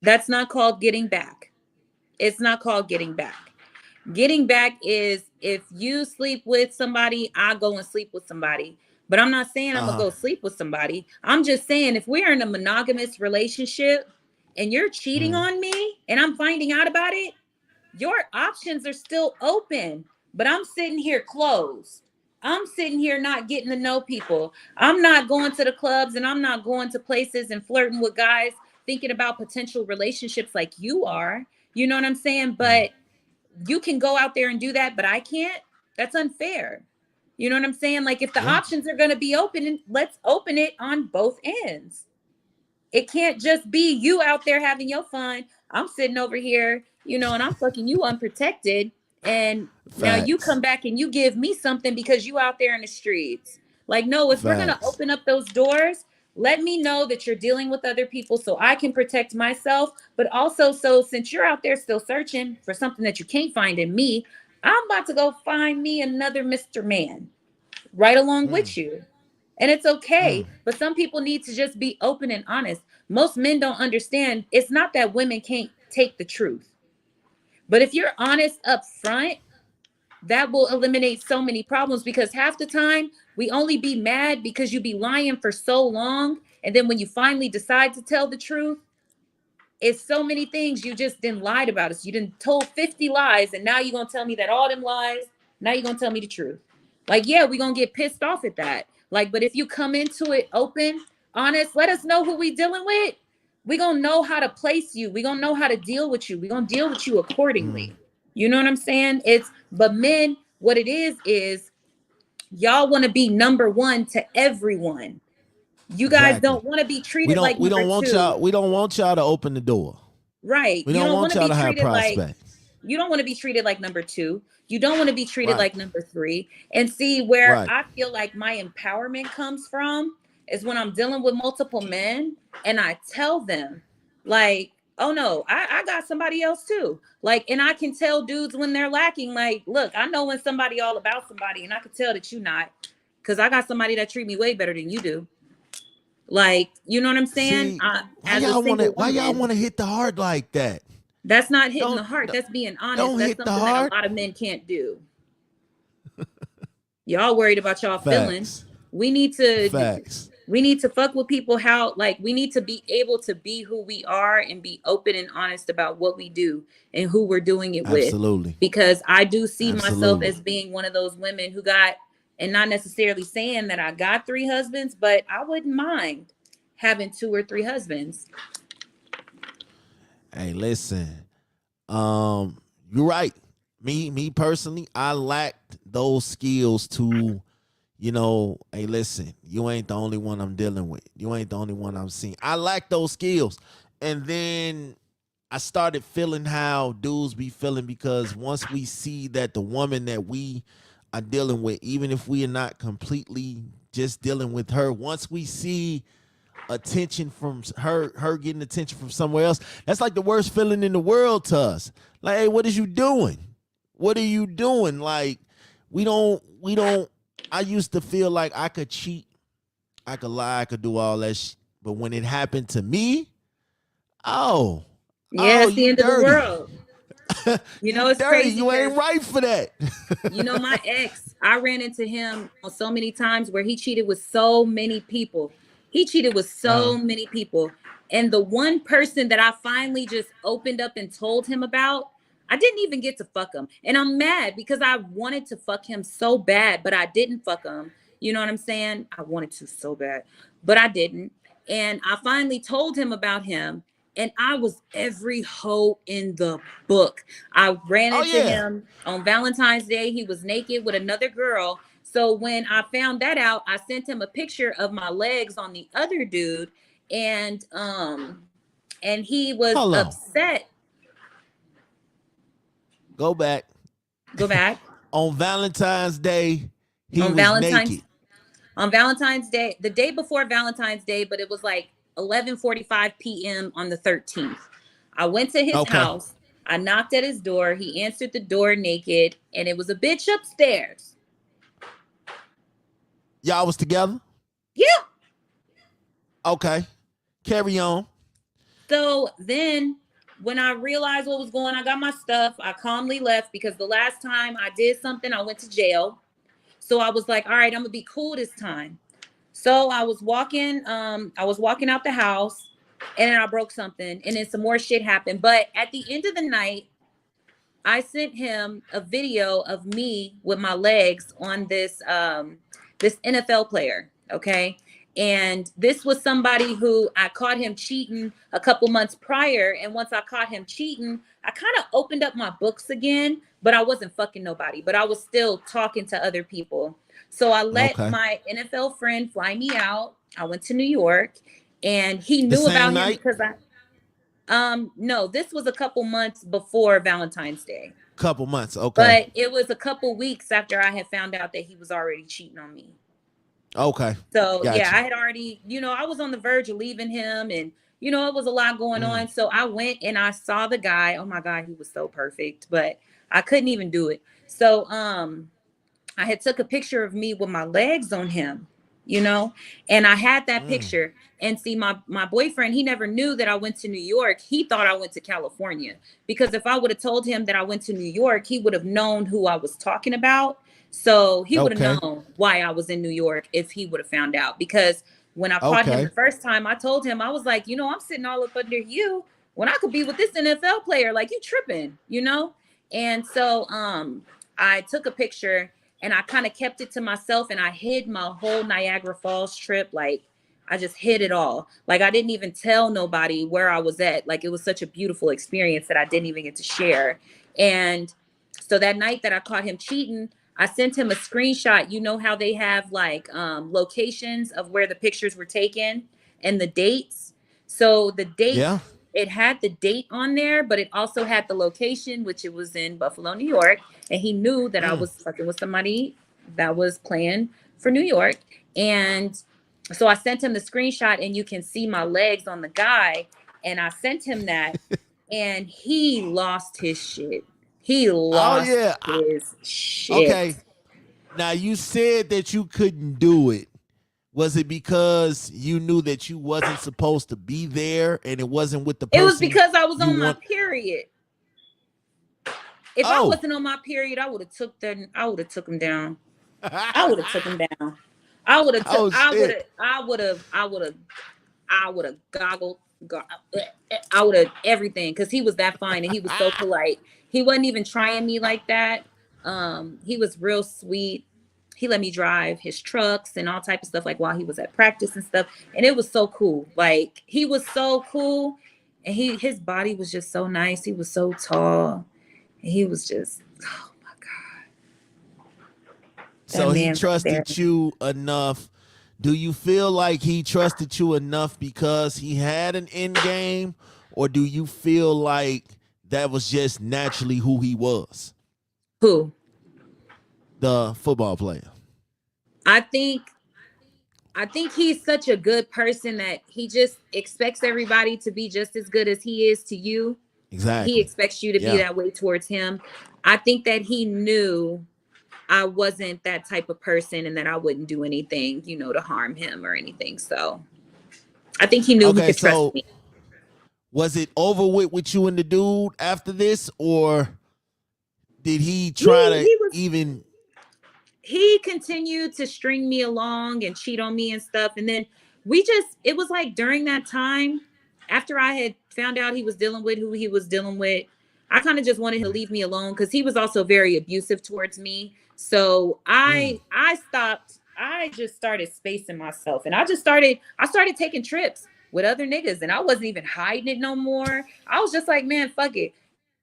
that's not called getting back. It's not called getting back. Getting back is if you sleep with somebody, I go and sleep with somebody. But I'm not saying I'm Uh gonna huh. go sleep with somebody. I'm just saying if we're in a monogamous relationship and you're cheating Mm. on me and I'm finding out about it, your options are still open. But I'm sitting here closed. I'm sitting here not getting to know people. I'm not going to the clubs and I'm not going to places and flirting with guys thinking about potential relationships like you are. You know what I'm saying? Mm. But you can go out there and do that, but I can't. That's unfair. You know what I'm saying? Like if the Yeah. options are going to be open, let's open it on both ends. It can't just be you out there having your fun. I'm sitting over here, and I'm fucking you unprotected. And now you Facts. come back and you give me something because you out there in the streets. Like, no, if we're gonna Facts. open up those doors, let me know that you're dealing with other people so I can protect myself. But also, so since you're out there still searching for something that you can't find in me, I'm about to go find me another Mr. Man right along Mm. with you. And it's okay. But some people need to just be open and honest. Most men don't understand. It's not that women can't take the truth. But if you're honest up front, that will eliminate so many problems because half the time we only be mad because you be lying for so long. And then when you finally decide to tell the truth, it's so many things you just didn't lied about us. You didn't told 50 lies, and now you're gonna tell me that all them lies, now you're gonna tell me the truth. Like, yeah, we're gonna get pissed off at that. Like, but if you come into it open, honest, let us know who we dealing with. We gonna know how to place you. We gonna know how to deal with you. We gonna deal with you accordingly. You know what I'm saying? But men, what it is y'all want to be number one to everyone. You guys Exactly. don't want to be We treated don't like we number don't want two. y'all we don't want y'all to open the door. Right. We You don't don't want want to y'all be to have treated like prospects. you don't want to be treated like number two. You don't want to be treated Right. like number three. And see where Right. I feel like my empowerment comes from is when I'm dealing with multiple men and I tell them, like, oh no, I got somebody else too. Like, and I can tell dudes when they're lacking, like, look, I know when somebody all about somebody, and I can tell that you not, because I got somebody that treat me way better than you do. Like, you know what I'm saying? See, As a single why y'all woman, want to hit the heart like that? that's not hitting the Don't heart. That's being honest. don't That's hit the something that a heart. lot of men can't do. Y'all worried about y'all feelings. Facts. We need to Facts. we need to fuck with people how, like, we need to be able to be who we are and be open and honest about what we do and who we're doing it with. Absolutely. Because I do see myself Absolutely. as being one of those women who got, and not necessarily saying that I got three husbands, but I wouldn't mind having two or three husbands. Hey, listen. You're right. Me personally, I lacked those skills to, hey, listen, you ain't the only one I'm dealing with. You ain't the only one I'm seeing. I lacked those skills. And then I started feeling how dudes be feeling because once we see that the woman that we are dealing with, even if we are not completely just dealing with her, once we see attention from her getting attention from somewhere else, that's like the worst feeling in the world to us. Like, hey, what is you doing? What are you doing? Like, we don't I used to feel like I could cheat, I could lie, I could do all that but when it happened to me, oh, Yeah, Oh, it's the you end of the dirty. world. You It's dirty. crazy You ain't because right for that. my ex, I ran into him so many times where he cheated with so many people. He cheated with uh, so many people. And the one person that I finally just opened up and told him about, I didn't even get to fuck him. And I'm mad because I wanted to fuck him so bad, but I didn't fuck him. You know what I'm saying? I wanted to so bad, but I didn't. And I finally told him about him. And I was every hoe in the book. I ran oh into yeah. him on Valentine's Day. He was naked with another girl. So when I found that out, I sent him a picture of my legs on the other dude, and he was Hold on. upset. Go back. Go back. On Valentine's Day, he On was Valentine's naked. on Valentine's Day, the day before Valentine's Day, but it was like 11:45 p.m. on the 13th. I went to his Okay. house. I knocked at his door. He answered the door naked, and it was a bitch upstairs. Y'all was together? Yeah. Okay. Carry on. So then when I realized what was going on, I got my stuff. I calmly left because the last time I did something, I went to jail. So I was like, all right, I'm gonna be cool this time. So I was walking out the house and then I broke something and then some more shit happened. But at the end of the night, I sent him a video of me with my legs on this NFL player, okay? And this was somebody who I caught him cheating a couple months prior, and once I caught him cheating, I kind of opened up my books again, but I wasn't fucking nobody, but I was still talking to other people. So I let Okay. my NFL friend fly me out. I went to New York and he The knew same about him night? because I no, this was a couple months before Valentine's Day. Couple months. Okay. But it was a couple weeks after I had found out that he was already cheating on me. Okay. So yeah, Gotcha. I had already, I was on the verge of leaving him and it was a lot going Mm. on. So I went and I saw the guy. Oh my God, he was so perfect, but I couldn't even do it. So I had took a picture of me with my legs on him, and I had that Mm. picture. And see, my boyfriend, he never knew that I went to New York. He thought I went to California because if I would have told him that I went to New York, he would have known who I was talking about. So he would have Okay. known why I was in New York if he would have found out. Because when I caught him the Okay. first time, I told him, I was like, I'm sitting all up under you when I could be with this NFL player. Like, you tripping. And so I took a picture and I kind of kept it to myself and I hid my whole Niagara Falls trip. Like, I just hid it all. Like, I didn't even tell nobody where I was at. Like, it was such a beautiful experience that I didn't even get to share. And so that night that I caught him cheating, I sent him a screenshot. You know how they have like locations of where the pictures were taken and the dates. So the date, Yeah. it had the date on there, but it also had the location, which it was in Buffalo, New York. And he knew that I Mm. was fucking with somebody that was playing for New York. And so I sent him the screenshot, and you can see my legs on the guy. And I sent him that, and he lost his shit. He Oh lost yeah. his shit. Okay. Now you said that you couldn't do it. Was it because you knew that you wasn't supposed to be there and it wasn't with the It was person because I was you on my want? period. If I Oh. wasn't on my period, I would have took him down. I would have took him down. I would have took Oh shit. I would have goggled. I would have everything because he was that fine and he was so polite. He wasn't even trying me like that. He was real sweet. He let me drive his trucks and all type of stuff like while he was at practice and stuff. And it was so cool. Like he was so cool. And his body was just so nice. He was so tall. And he was just, oh my God, that So he man right there. trusted you enough. Do you feel like he trusted you enough because he had an end game, or do you feel like that was just naturally who he was, Who? the football player? I think I think he's such a good person that he just expects everybody to be just as good as he is to you. He Exactly. expects you to be Yeah. that way towards him. I think that he knew I wasn't that type of person and that I wouldn't do anything, to harm him or anything. So I think he knew he Okay. could trust So me. Was it over with you and the dude after this, or did he try he to he was even? he continued to string me along and cheat on me and stuff. And then it was like during that time, after I had found out he was dealing with who he was dealing with, I kind of just wanted him to leave me alone because he was also very abusive towards me. So Mm, I stopped. I just started spacing myself, and I started taking trips with other niggas, and I wasn't even hiding it no more. I was just like, man, fuck it.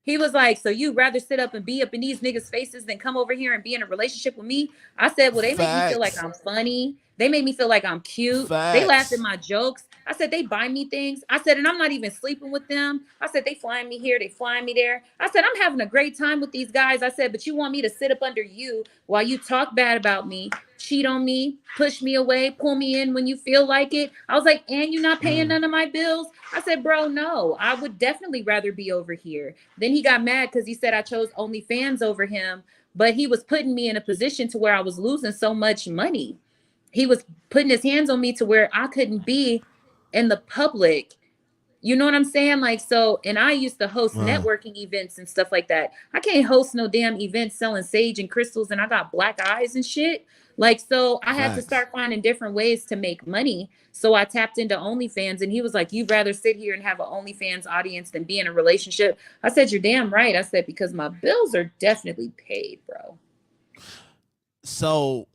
He was like, so you'd rather sit up and be up in these niggas' faces than come over here and be in a relationship with me? I said, well, they make me feel like facts, I'm funny. They make me feel like I'm cute. They laugh at facts. my jokes. I said, they buy me things. I said, and I'm not even sleeping with them. I said, they flying me here. They flying me there. I said, I'm having a great time with these guys. I said, but you want me to sit up under you while you talk bad about me, cheat on me, push me away, pull me in when you feel like it. I was like, and you not paying Mm, none of my bills? I said, bro, no, I would definitely rather be over here. Then he got mad because he said I chose OnlyFans over him, but he was putting me in a position to where I was losing so much money. He was putting his hands on me to where I couldn't be in the public. You know what I'm saying? Like, so, and I used to host uh, networking events and stuff like that. I can't host no damn events selling sage and crystals and I got black eyes and shit. Like, so I had to facts. start finding different ways to make money. So I tapped into OnlyFans and he was like, you'd rather sit here and have an OnlyFans audience than be in a relationship. I said, you're damn right. I said, because my bills are definitely paid, bro. So,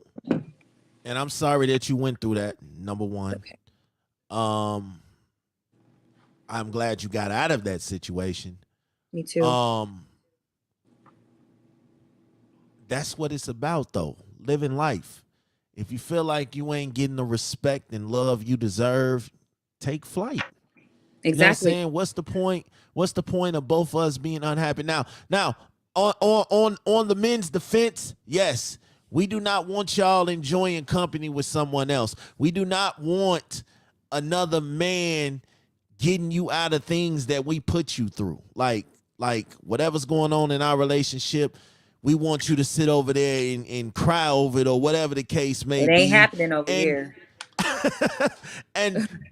and I'm sorry that you went through that. Number one, Okay. um, I'm glad you got out of that situation. Me too. Um, that's what it's about, though. Living life. If you feel like you ain't getting the respect and love you deserve, take flight. You know what I'm Exactly. saying? What's the point? What's the point of both of us being unhappy? Now, on the men's defense, yes, we do not want y'all enjoying company with someone else. We do not want another man getting you out of things that we put you through. Like whatever's going on in our relationship, we want you to sit over there and cry over it or whatever the case may It ain't be. happening over And here.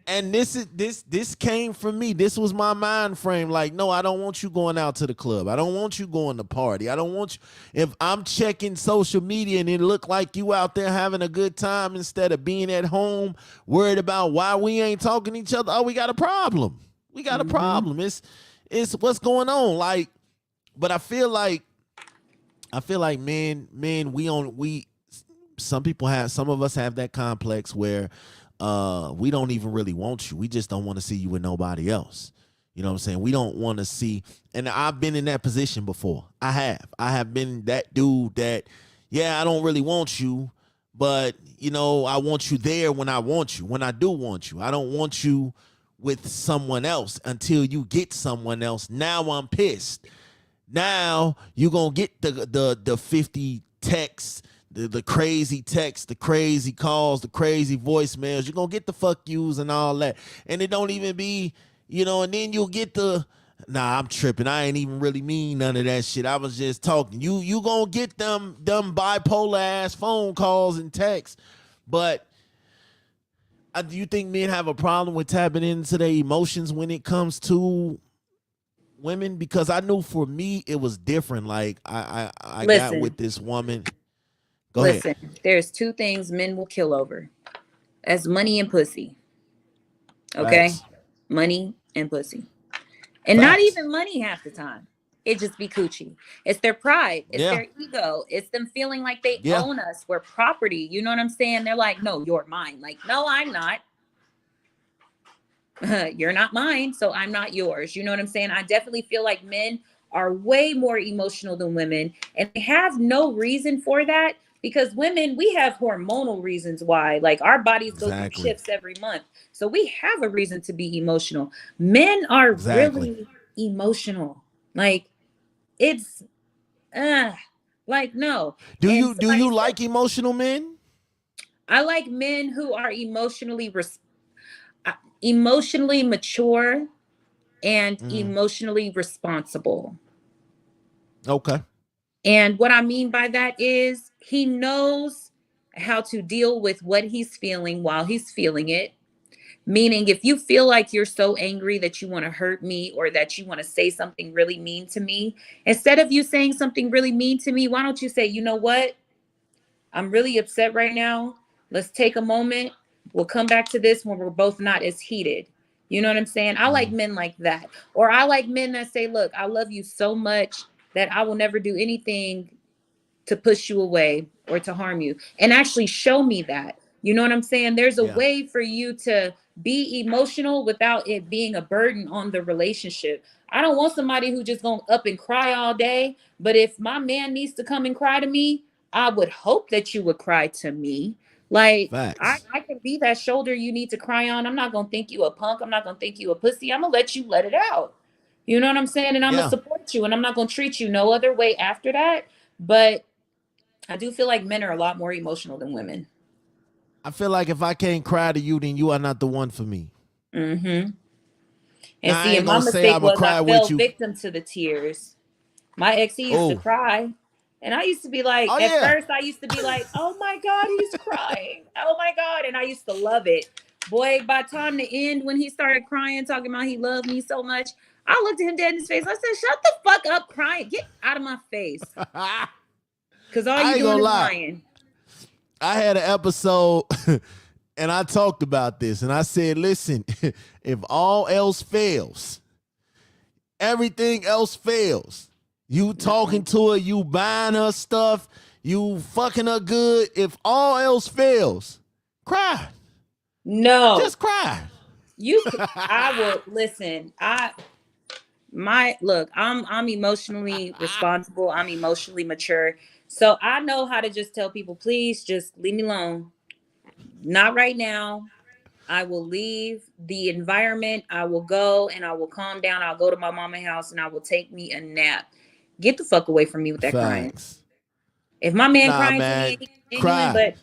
and this came from me. This was my mind frame. Like, no, I don't want you going out to the club. I don't want you going to party. I don't want you. If I'm checking social media and it look like you out there having a good time instead of being at home worried about why we ain't talking to each other, oh, we got a problem. We got a Mm-hmm. problem. It's what's going on. Like, but I feel like men, we some of us have that complex where we don't even really want you. We just don't want to see you with nobody else. You know what I'm saying? We don't want to see, and I've been in that position before. I have been that dude that, yeah, I don't really want you, but I want you there when I want you, when I do want you. I don't want you with someone else until you get someone else. Now I'm pissed. Now you gonna get the 50 texts, the crazy texts, the crazy calls, the crazy voicemails. You're gonna get the fuck yous and all that. And it don't even be, and then you'll get the, nah, I'm tripping. I ain't even really mean none of that shit. I was just talking. You gonna get them bipolar ass phone calls and texts. But do you think men have a problem with tapping into their emotions when it comes to women? Because I knew for me it was different. Like I got Listen, with this woman. Go ahead. listen. There's two things men will kill over. That's money and pussy. Okay? Facts. Money and pussy. And not Facts. even money half the time. It just be coochie. It's their pride. It's Yeah. their ego. It's them feeling like they Yeah. own us. We're property. You know what I'm saying? They're like, no, you're mine. Like, no, I'm not. You're not mine, so I'm not yours. You know what I'm saying? I definitely feel like men are way more emotional than women, and they have no reason for that because women, we have hormonal reasons why. Like our bodies go through Exactly. shifts every month, so we have a reason to be emotional. Men are Exactly. really emotional. Like it's uh like no. Do And you do somebody you said like emotional men? I like men who are emotionally mature and Mm. emotionally responsible. Okay. And what I mean by that is he knows how to deal with what he's feeling while he's feeling it. Meaning, if you feel like you're so angry that you want to hurt me or that you want to say something really mean to me, instead of you saying something really mean to me, why don't you say, you know what? I'm really upset right now. Let's take a moment. We'll come back to this when we're both not as heated. You know what I'm saying? I like men like that. Or I like men that say, look, I love you so much that I will never do anything to push you away or to harm you, and actually show me that. You know what I'm saying? There's a Yeah. way for you to be emotional without it being a burden on the relationship. I don't want somebody who just gonna up and cry all day. But if my man needs to come and cry to me, I would hope that you would cry to me. Like Facts. I can be that shoulder you need to cry on. I'm not gonna think you a punk. I'm not gonna think you a pussy. I'm gonna let you let it out. You know what I'm saying? And I'm gonna Yeah. support you, and I'm not gonna treat you no other way after that. But I do feel like men are a lot more emotional than women. I feel like if I can't cry to you, then you are not the one for me. Mm-hmm. And Now I see, and ain't my gonna say mistake I'ma was I cry with fell you. victim to the tears. My ex, he used to Oh. cry. And I used to be like, Oh at yeah. first, I used to be like, oh my God, he's crying. Oh my God. And I used to love it. Boy, by the time the end, when he started crying, talking about he loved me so much, I looked at him dead in his face. I said, shut the fuck up crying. Get out of my face. Because all I you ain't doing gonna is lie. lying. I had an episode and I talked about this and I said, listen, if all else fails, everything else fails. You talking No. to her, you buying her stuff, you fucking her good. If all else fails, cry. No. Just cry. I will listen. I'm emotionally responsible. I'm emotionally mature. So I know how to just tell people, please just leave me alone. Not right now. I will leave the environment. I will go and I will calm down. I'll go to my mama's house and I will take me a nap. Get the fuck away from me with that crying. Facts. If my man Nah, crying to me man. and he's genuine, Cry. but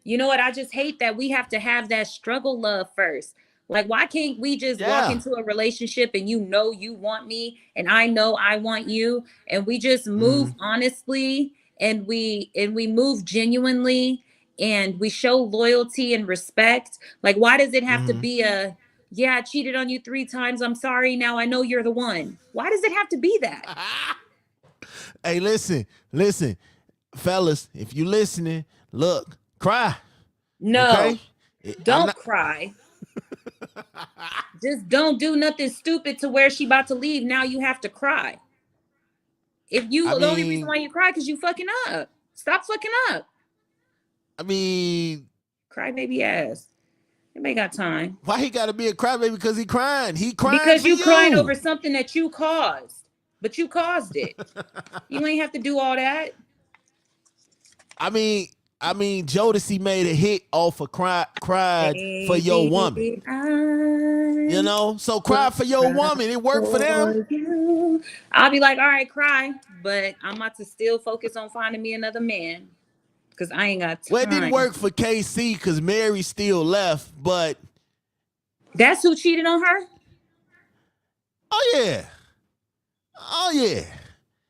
you know what? I just hate that we have to have that struggle love first. Like, why can't we just walk Yeah. into a relationship and you know you want me and I know I want you, and we just move Mm-hmm. honestly, and we move genuinely, and we show loyalty and respect? Like, why does it have to Mm-hmm. be a, yeah, I cheated on you 3 times. I'm sorry. Now I know you're the one. Why does it have to be that? Hey, listen, fellas, if you listening, look, cry. No, Okay? I'm don't not cry. Just don't do nothing stupid to where she about to leave. Now you have to cry. If I you, the only reason mean, why you cry because you fucking up. Stop fucking up. I mean, Cry baby ass. Anybody got time? why he gotta be a crybaby? Because he crying. He crying Because for you crying you. over something that you caused. But you caused it. You ain't have to do all that. I mean, Jodeci made a hit off of cried for your woman. Baby, I You know, so cry will for your cry woman. It worked for them. for you. I'll be like, all right, cry. But I'm about to still focus on finding me another man. Because I ain't got Well, it didn't time. work for KC because Mary still left. But That's who cheated on her? oh yeah, oh yeah,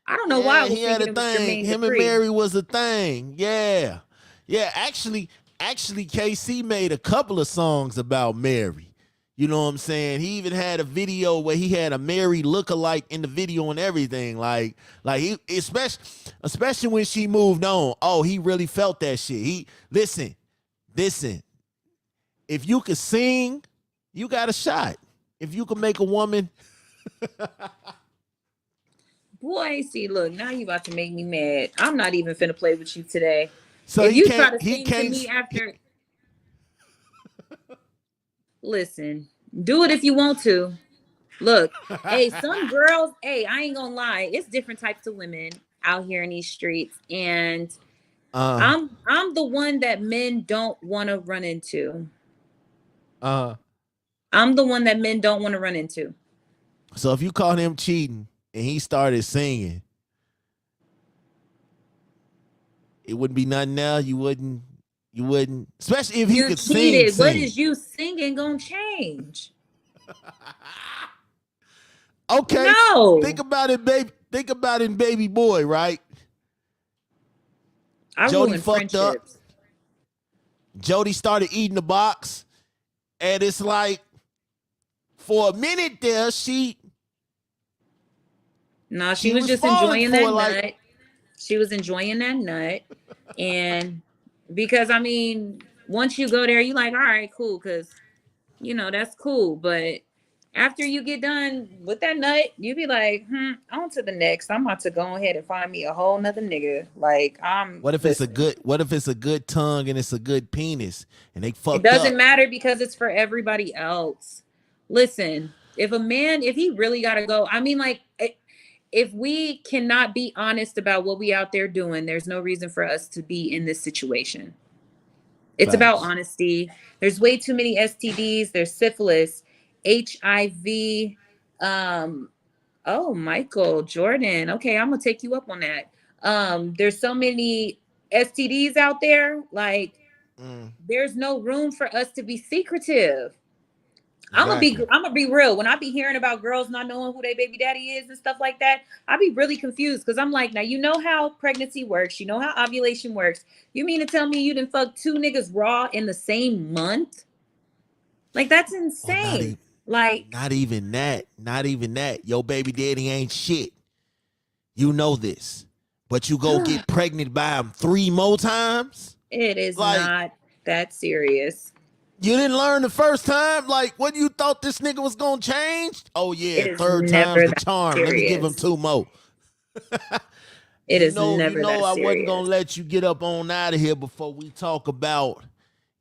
I don't know why I yeah. was He had thinking a it was thing. Jermaine Him and Dupri. Mary was a thing. Yeah, yeah. Actually, KC made a couple of songs about Mary. You know what I'm saying? He even had a video where he had a Mary lookalike in the video and everything. Like he, especially when she moved on. Oh, he really felt that shit. He listen. If you could sing, you got a shot. If you could make a woman, Boy, see, look, now you about to make me mad. I'm not even finna play with you today. so If he you try can't. to He sing to can't. me after, listen, do it if you want to. Look, hey, some girls, hey, I ain't gonna lie, it's different types of women out here in these streets, and uh, I'm the one that men don't want to run into. uh. I'm the one that men don't want to run into. So if you caught him cheating and he started singing, it wouldn't be nothing now. You wouldn't. You wouldn't. Especially if he You could sing. cheated. What Sing. is you singing gonna change? Okay. Think No, about it, baby. Think about it, baby boy. Right. I Jody ruin fucked up. friendships. Jody started eating the box. And it's like, for a minute there, No, she she was was just falling enjoying for that like, nut. She was enjoying that nut. And because I mean, once you go there, you like, all right, cool, because that's cool. But after you get done with that nut, you be like, on to the next. I'm about to go ahead and find me a whole nother nigga. Like, I'm listen. what if it's a good tongue and it's a good penis and they It fucked doesn't up? matter because it's for everybody else. Listen, if he really got to go, I mean, like, if we cannot be honest about what we out there doing, there's no reason for us to be in this situation. It's about Facts. honesty. There's way too many STDs. There's syphilis, HIV. Um, oh, Michael Jordan. Okay, I'm gonna take you up on that. There's so many STDs out there. Like, there's no room for us to be secretive. Exactly. I'm gonna be real. When I be hearing about girls not knowing who their baby daddy is and stuff like that, I be really confused because I'm like, now you know how pregnancy works, you know how ovulation works. You mean to tell me you didn't fuck two niggas raw in the same month? Like, that's Or insane. Like, not even that. Not even that. Your baby daddy ain't shit. You know this. But you go get pregnant by him 3 more times? it is Like, not that serious. you didn't learn the first time? Like, what you thought this nigga was gonna change? Oh yeah, It is third time's never the that charm. Let me give him serious. 2 more. It is You never know, that I wasn't gonna serious. let you get up on out of here before we talk about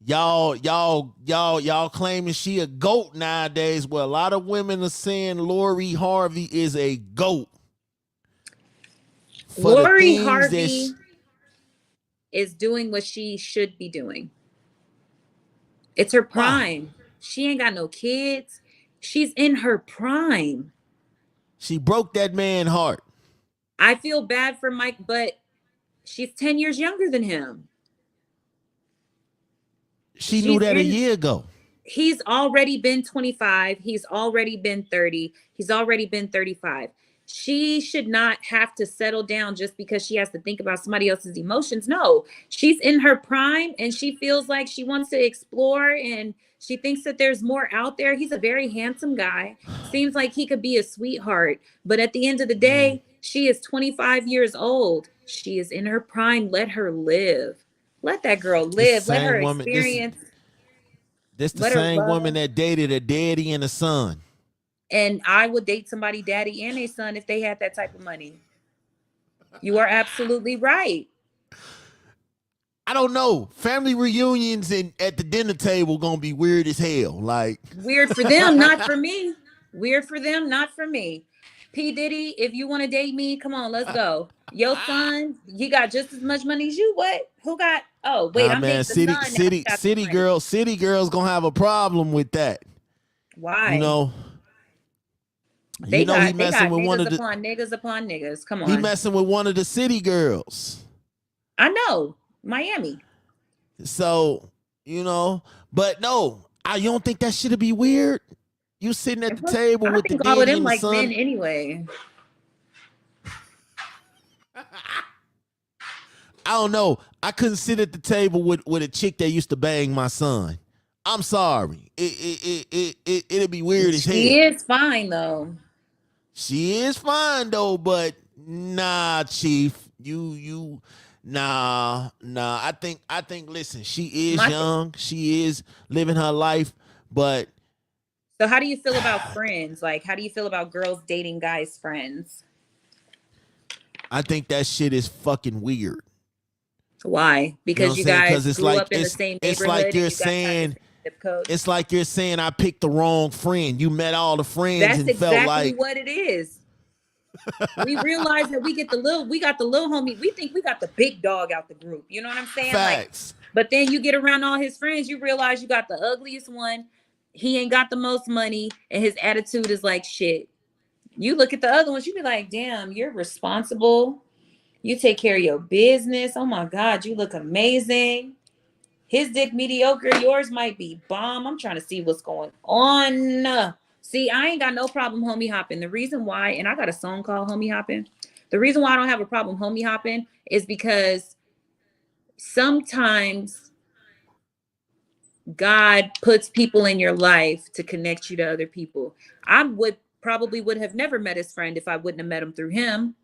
y'all claiming she a goat nowadays. Well, a lot of women are saying Lori Harvey is a goat for the Lori things Harvey that is doing what she should be doing. It's her why prime. She ain't got no kids. She's in her prime. she broke that man heart. I feel bad for Mike, but she's 10 years younger than him. She knew She's that a in year ago. He's already been 25. He's already been 30. He's already been 35. She should not have to settle down just because she has to think about somebody else's emotions. No, she's in her prime and she feels like she wants to explore and she thinks that there's more out there. He's a very handsome guy. Seems like he could be a sweetheart. But at the end of the day, she is 25 years old. She is in her prime. Let her live. Let that girl This the live. Let her same woman. experience. This the Let her same woman love. that dated a daddy and a son. And I would date somebody, daddy and a son, if they had that type of money. You are absolutely right. I don't know. Family reunions at the dinner table gonna be weird as hell. Like, Weird for them, not for me. Weird for them, not for me. P. Diddy, if you want to date me, come on, let's go. Your son, he got just as much money as you. What? Who got? Oh, wait, nah, I'm man. dating the son. Now he got some money. City girls gonna have a problem with that. You Why? know, They he got they messing got with one niggas of the upon niggas upon niggas. Come he on. messing with one of the city girls. I know. Miami. So, but no, you don't think that should be weird? You sitting at And the plus, table I with the think all of daddy them and the like men son. anyway. I don't know. I couldn't sit at the table with a chick that used to bang my son. I'm sorry. It'd be weird as She hell. is fine though. She is fine though, but nah, Chief. Nah. I think listen, she is My young. She is living her life, but So how do you feel about friends? Like, how do you feel about girls dating guys' friends? I think that shit is fucking weird. Why? You know what Because I'm you saying? Because guys grew up in the same it's like neighborhood and you're you guys have the saying same zip code. it's like you're saying I picked the wrong friend. You met all the friends That's and felt exactly like what it is. We realize that we got the little homie. We think we got the big dog out the group. You know what I'm saying? Like, facts. but then you get around all his friends, you realize you got the ugliest one. He ain't got the most money, and his attitude is like shit. You look at the other ones, you be like, damn, you're responsible. You take care of your business. Oh my God, you look amazing. His dick mediocre, yours might be bomb. I'm trying to see what's going on. See, I ain't got no problem homie hopping. The reason why, and I got a song called Homie Hopping. The reason why I don't have a problem homie hopping is because sometimes God puts people in your life to connect you to other people. I would probably would have never met his friend if I wouldn't have met him through him.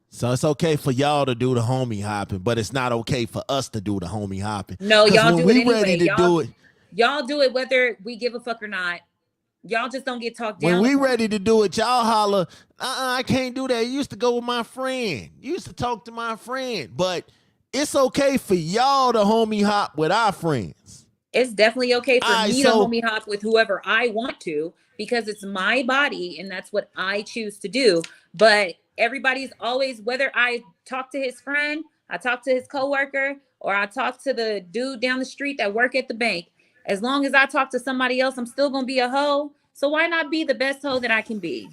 So it's okay for y'all to do the homie hopping, but it's not okay for us to do the homie hopping. No, Cause y'all when do it we ready anyway. to do it, Y'all do it whether we give a fuck or not. Y'all just don't get talked when down we upon. ready to do it, y'all holler, I can't do that. You used to go with my friend. You used to talk to my friend. But it's okay for y'all to homie hop with our friends. It's definitely okay All for right, me to so homie hop with whoever I want to because it's my body and that's what I choose to do. But everybody's always, whether I talk to his friend, I talk to his coworker, or I talk to the dude down the street that work at the bank. As long as I talk to somebody else, I'm still gonna be a hoe. So why not be the best hoe that I can be?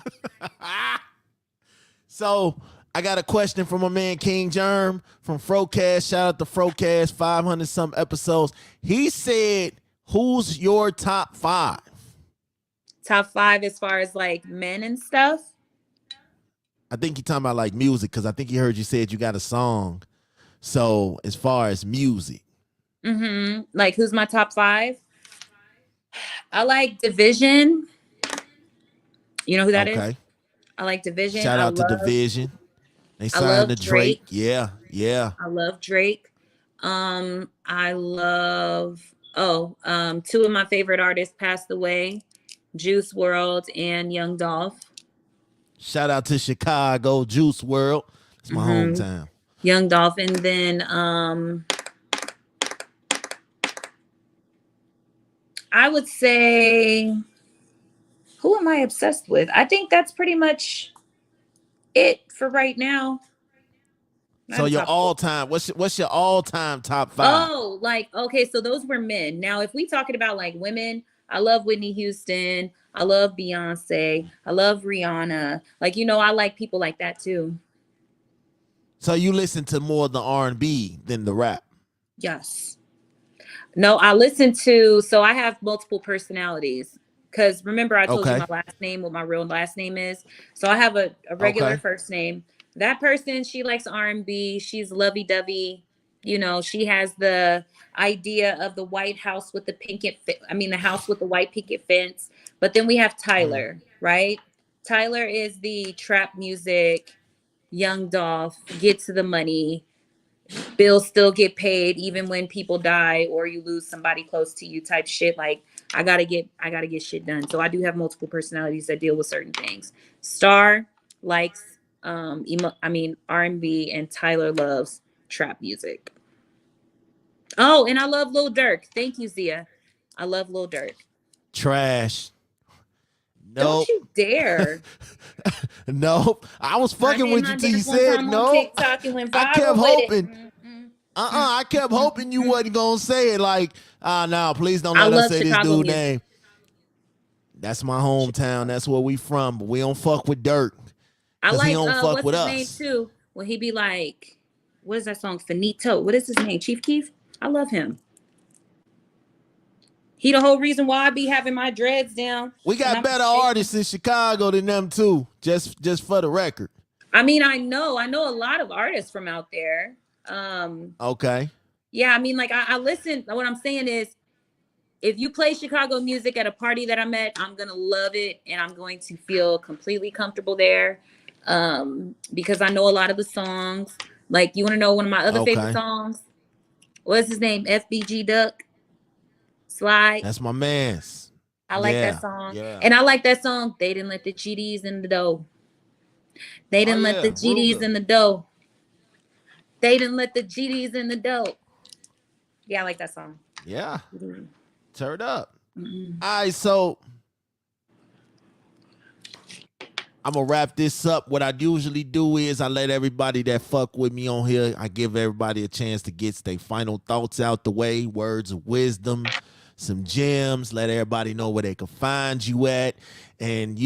so I got a question from my man King Germ from Frocast. Shout out to Frocast, 500 some episodes. He said, who's your top 5? Top 5 as far as like men and stuff. I think he talking about like music, because I think he heard you said you got a song. So as far as music. Like who's my top 5? I like Division. You know who that is? Okay. I like Division. Shout out to Division. They I signed love to Drake. Drake. Yeah, yeah. I love Drake. I love two of my favorite artists passed away, Juice World and Young Dolph. Shout out to Chicago, Juice World. It's my hometown. Young Dolph. And then I would say, who am I obsessed with? I think that's pretty much it for right now. So your all-time, what's your all-time top 5? Oh, like, okay, so those were men. Now, if we talking about like women, I love Whitney Houston. I love Beyonce. I love Rihanna. Like, I like people like that too. So you listen to more of the R&B than the rap? Yes. No, I listen to, so I have multiple personalities. Because remember, I told you my last name, what my real last name is. So I have a regular first name. That person, she likes R&B. She's lovey-dovey. She has the idea of the White House with the the house with the white picket fence. But then we have Tyler, right? Tyler is the trap music, Young Dolph, get to the money. Bills still get paid even when people die or you lose somebody close to you type shit. Like I gotta get shit done. So I do have multiple personalities that deal with certain things. Star likes R&B, and Tyler loves trap music. Oh, and I love Lil Durk. Thank you, Zia. I love Lil Durk. Trash. Nope. Don't you dare. Nope. I was fucking with you till you said no. I kept hoping. I kept hoping you wasn't gonna say it. Like, no, please don't let us say this dude's name. That's my hometown. That's where we from. But we don't fuck with Dirk. I like he don't fuck with us. Name too? When he be like, what is that song? Finito. What is his name? Chief Keef. I love him. He the whole reason why I be having my dreads down. We got better artists in Chicago than them too. Just for the record. I mean, I know a lot of artists from out there. Okay. Yeah, I mean, like I listen. What I'm saying is, if you play Chicago music at a party that I'm at, I'm gonna love it and I'm going to feel completely comfortable there. Because I know a lot of the songs. Like, you want to know one of my other favorite songs? What's his name? FBG Duck. Slide. That's my man's. I like that song. Yeah. And I like that song. They didn't let the GDs in the dough. They didn't let the GDs in the dough. They didn't let the GDs in the dough. Yeah, I like that song. Yeah. Mm-hmm. Turn up. Mm-hmm. All right, so I'm going to wrap this up. What I usually do is I let everybody that fuck with me on here, I give everybody a chance to get their final thoughts out the way, words of wisdom, some gems, let everybody know where they can find you at. And,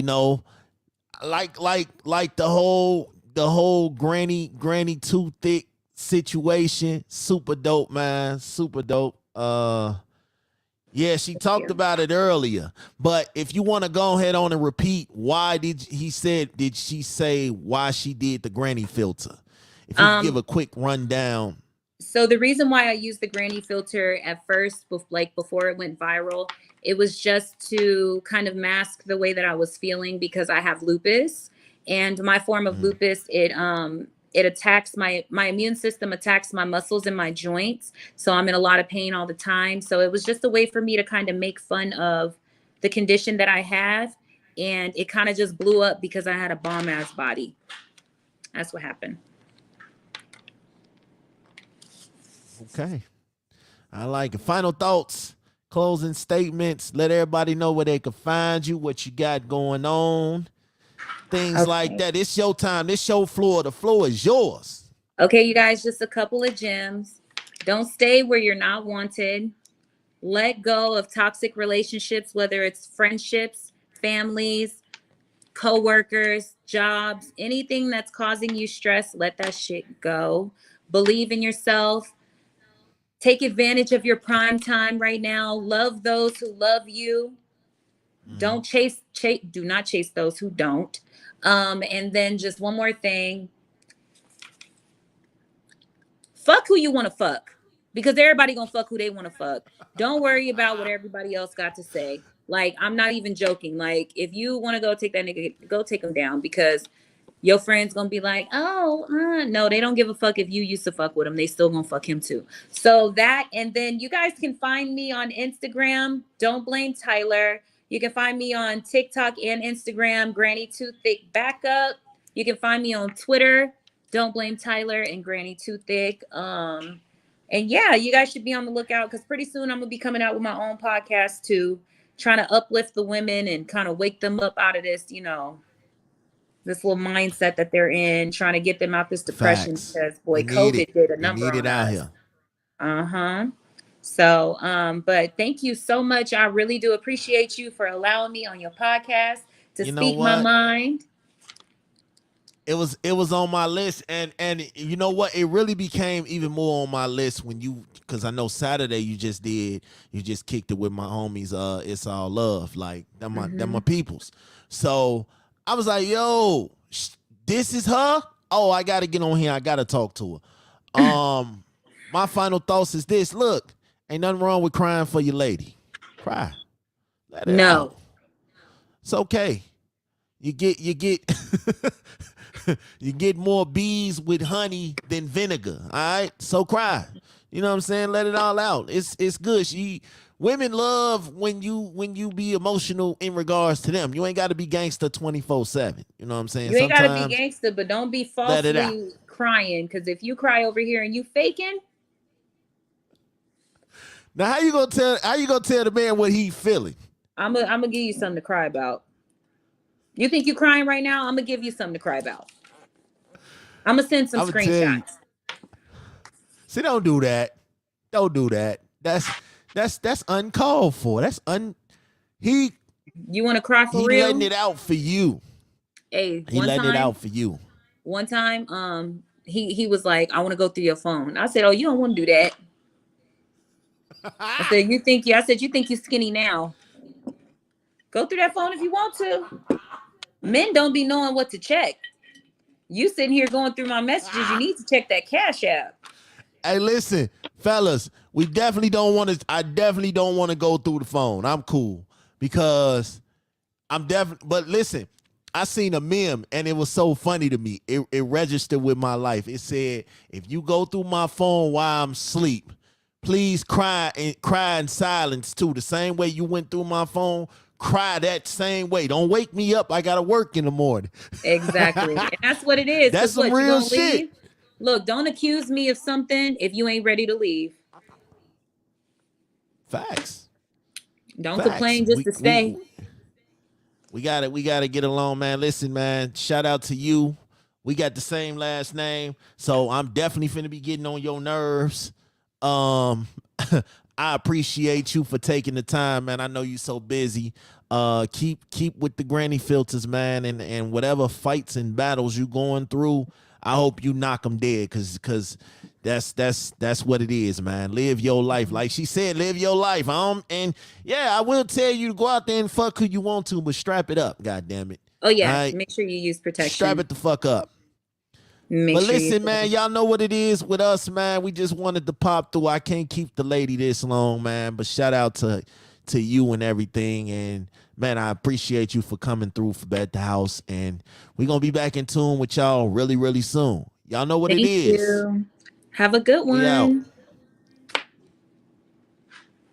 like the whole granny too thick situation, super dope, man, super dope. Yeah, she talked about it earlier, but if you want to go ahead on and repeat, did she say why she did the granny filter? If you give a quick rundown. So the reason why I used the granny filter at first, like before it went viral, it was just to kind of mask the way that I was feeling because I have lupus, and my form of Mm. lupus, it attacks my immune system, attacks my muscles and my joints, so I'm in a lot of pain all the time. So it was just a way for me to kind of make fun of the condition that I have, and it kind of just blew up because I had a bomb ass body. That's what happened. Okay. I like it. Final thoughts, closing statements. Let everybody know where they can find you, what you got going on, things like Okay. that. It's your time. It's your floor. The floor is yours. Okay, you guys, just a couple of gems. Don't stay where you're not wanted. Let go of toxic relationships, whether it's friendships, families, coworkers, jobs, anything that's causing you stress, let that shit go. Believe in yourself. Take advantage of your prime time right now. Love those who love you. Mm-hmm. Don't do not chase those who don't. And then just one more thing, fuck who you want to fuck, because everybody gonna fuck who they want to fuck. Don't worry about what everybody else got to say. Like, I'm not even joking. Like, if you want to go take that nigga, go take him down, because your friends gonna be like, oh, no, they don't give a fuck if you used to fuck with him. They still gonna fuck him too. So that, and then you guys can find me on Instagram. Don't blame Tyler. You can find me on TikTok and Instagram, Granny Too Thick Backup. You can find me on Twitter. Don't blame Tyler and Granny Too Thick. And yeah, you guys should be on the lookout, because pretty soon I'm gonna be coming out with my own podcast too, trying to uplift the women and kind of wake them up out of this, this little mindset that they're in, trying to get them out this depression, Facts. because We boy, need it. COVID did a We number need it on out us. here. Uh-huh. So, but thank you so much. I really do appreciate you for allowing me on your podcast to You know speak my what? mind. It was on my list, and you know what? It really became even more on my list when you, because I know Saturday you just kicked it with my homies. It's all love, like them my Mm-hmm. peoples. So I was like, yo, this is her. Oh, I gotta get on here. I gotta talk to her. My final thoughts is this: look, ain't nothing wrong with crying for your lady. Cry, let it out. No. It's okay. You get you get more bees with honey than vinegar. All right, so cry. You know what I'm saying? Let it all out. It's good. Women love when you be emotional in regards to them. You ain't got to be gangster 24/7. You know what I'm saying? You ain't gotta be Sometimes gangster, but don't be let it out. falsely crying. Cause if you cry over here and you faking, Now how you gonna tell the man what he feeling? I'm gonna give you something to cry about. You think you crying right now? I'm gonna give you something to cry about. I'm gonna send some I'm gonna tell you. screenshots. See, don't do that. Don't do that. That's uncalled for. He You want to cry for he letting real? it out for you. Hey, He letting it out for you. one time, he was like, I want to go through your phone. I said, oh, you don't want to do that. I said, you think you skinny now. Go through that phone if you want to. Men don't be knowing what to check. You sitting here going through my messages, you need to check that Cash App. Hey, listen, fellas, I definitely don't want to go through the phone. I'm cool because but listen, I seen a meme and it was so funny to me. It registered with my life. It said, if you go through my phone while I'm asleep, please cry in silence too. The same way you went through my phone, cry that same way. Don't wake me up. I gotta work in the morning. Exactly. And that's what it is. That's Because some what, you real gonna shit. leave? Look, don't accuse me of something if you ain't ready to leave. Facts. Don't Facts. complain just to stay. We gotta get along, man. Listen, man. Shout out to you. We got the same last name, so I'm definitely finna be getting on your nerves. Um, I appreciate you for taking the time, man. I know you so busy. Keep with the granny filters, man, and whatever fights and battles you going through, I hope you knock them dead, cause that's what it is, man. Live your life, like she said. Live your life. And yeah, I will tell you to go out there and fuck who you want to, but strap it up. God damn it. Oh All yeah, right, make sure you use strap protection. it the fuck up. Make But sure you listen, man, y'all know what it is with us, man. We just wanted to pop through. I can't keep the lady this long, man. But shout out to you and everything. And man, I appreciate you for coming through for Bet the House. And we're gonna be back in tune with y'all really, really soon. Y'all know what it thank is. you. Have a good We out. one.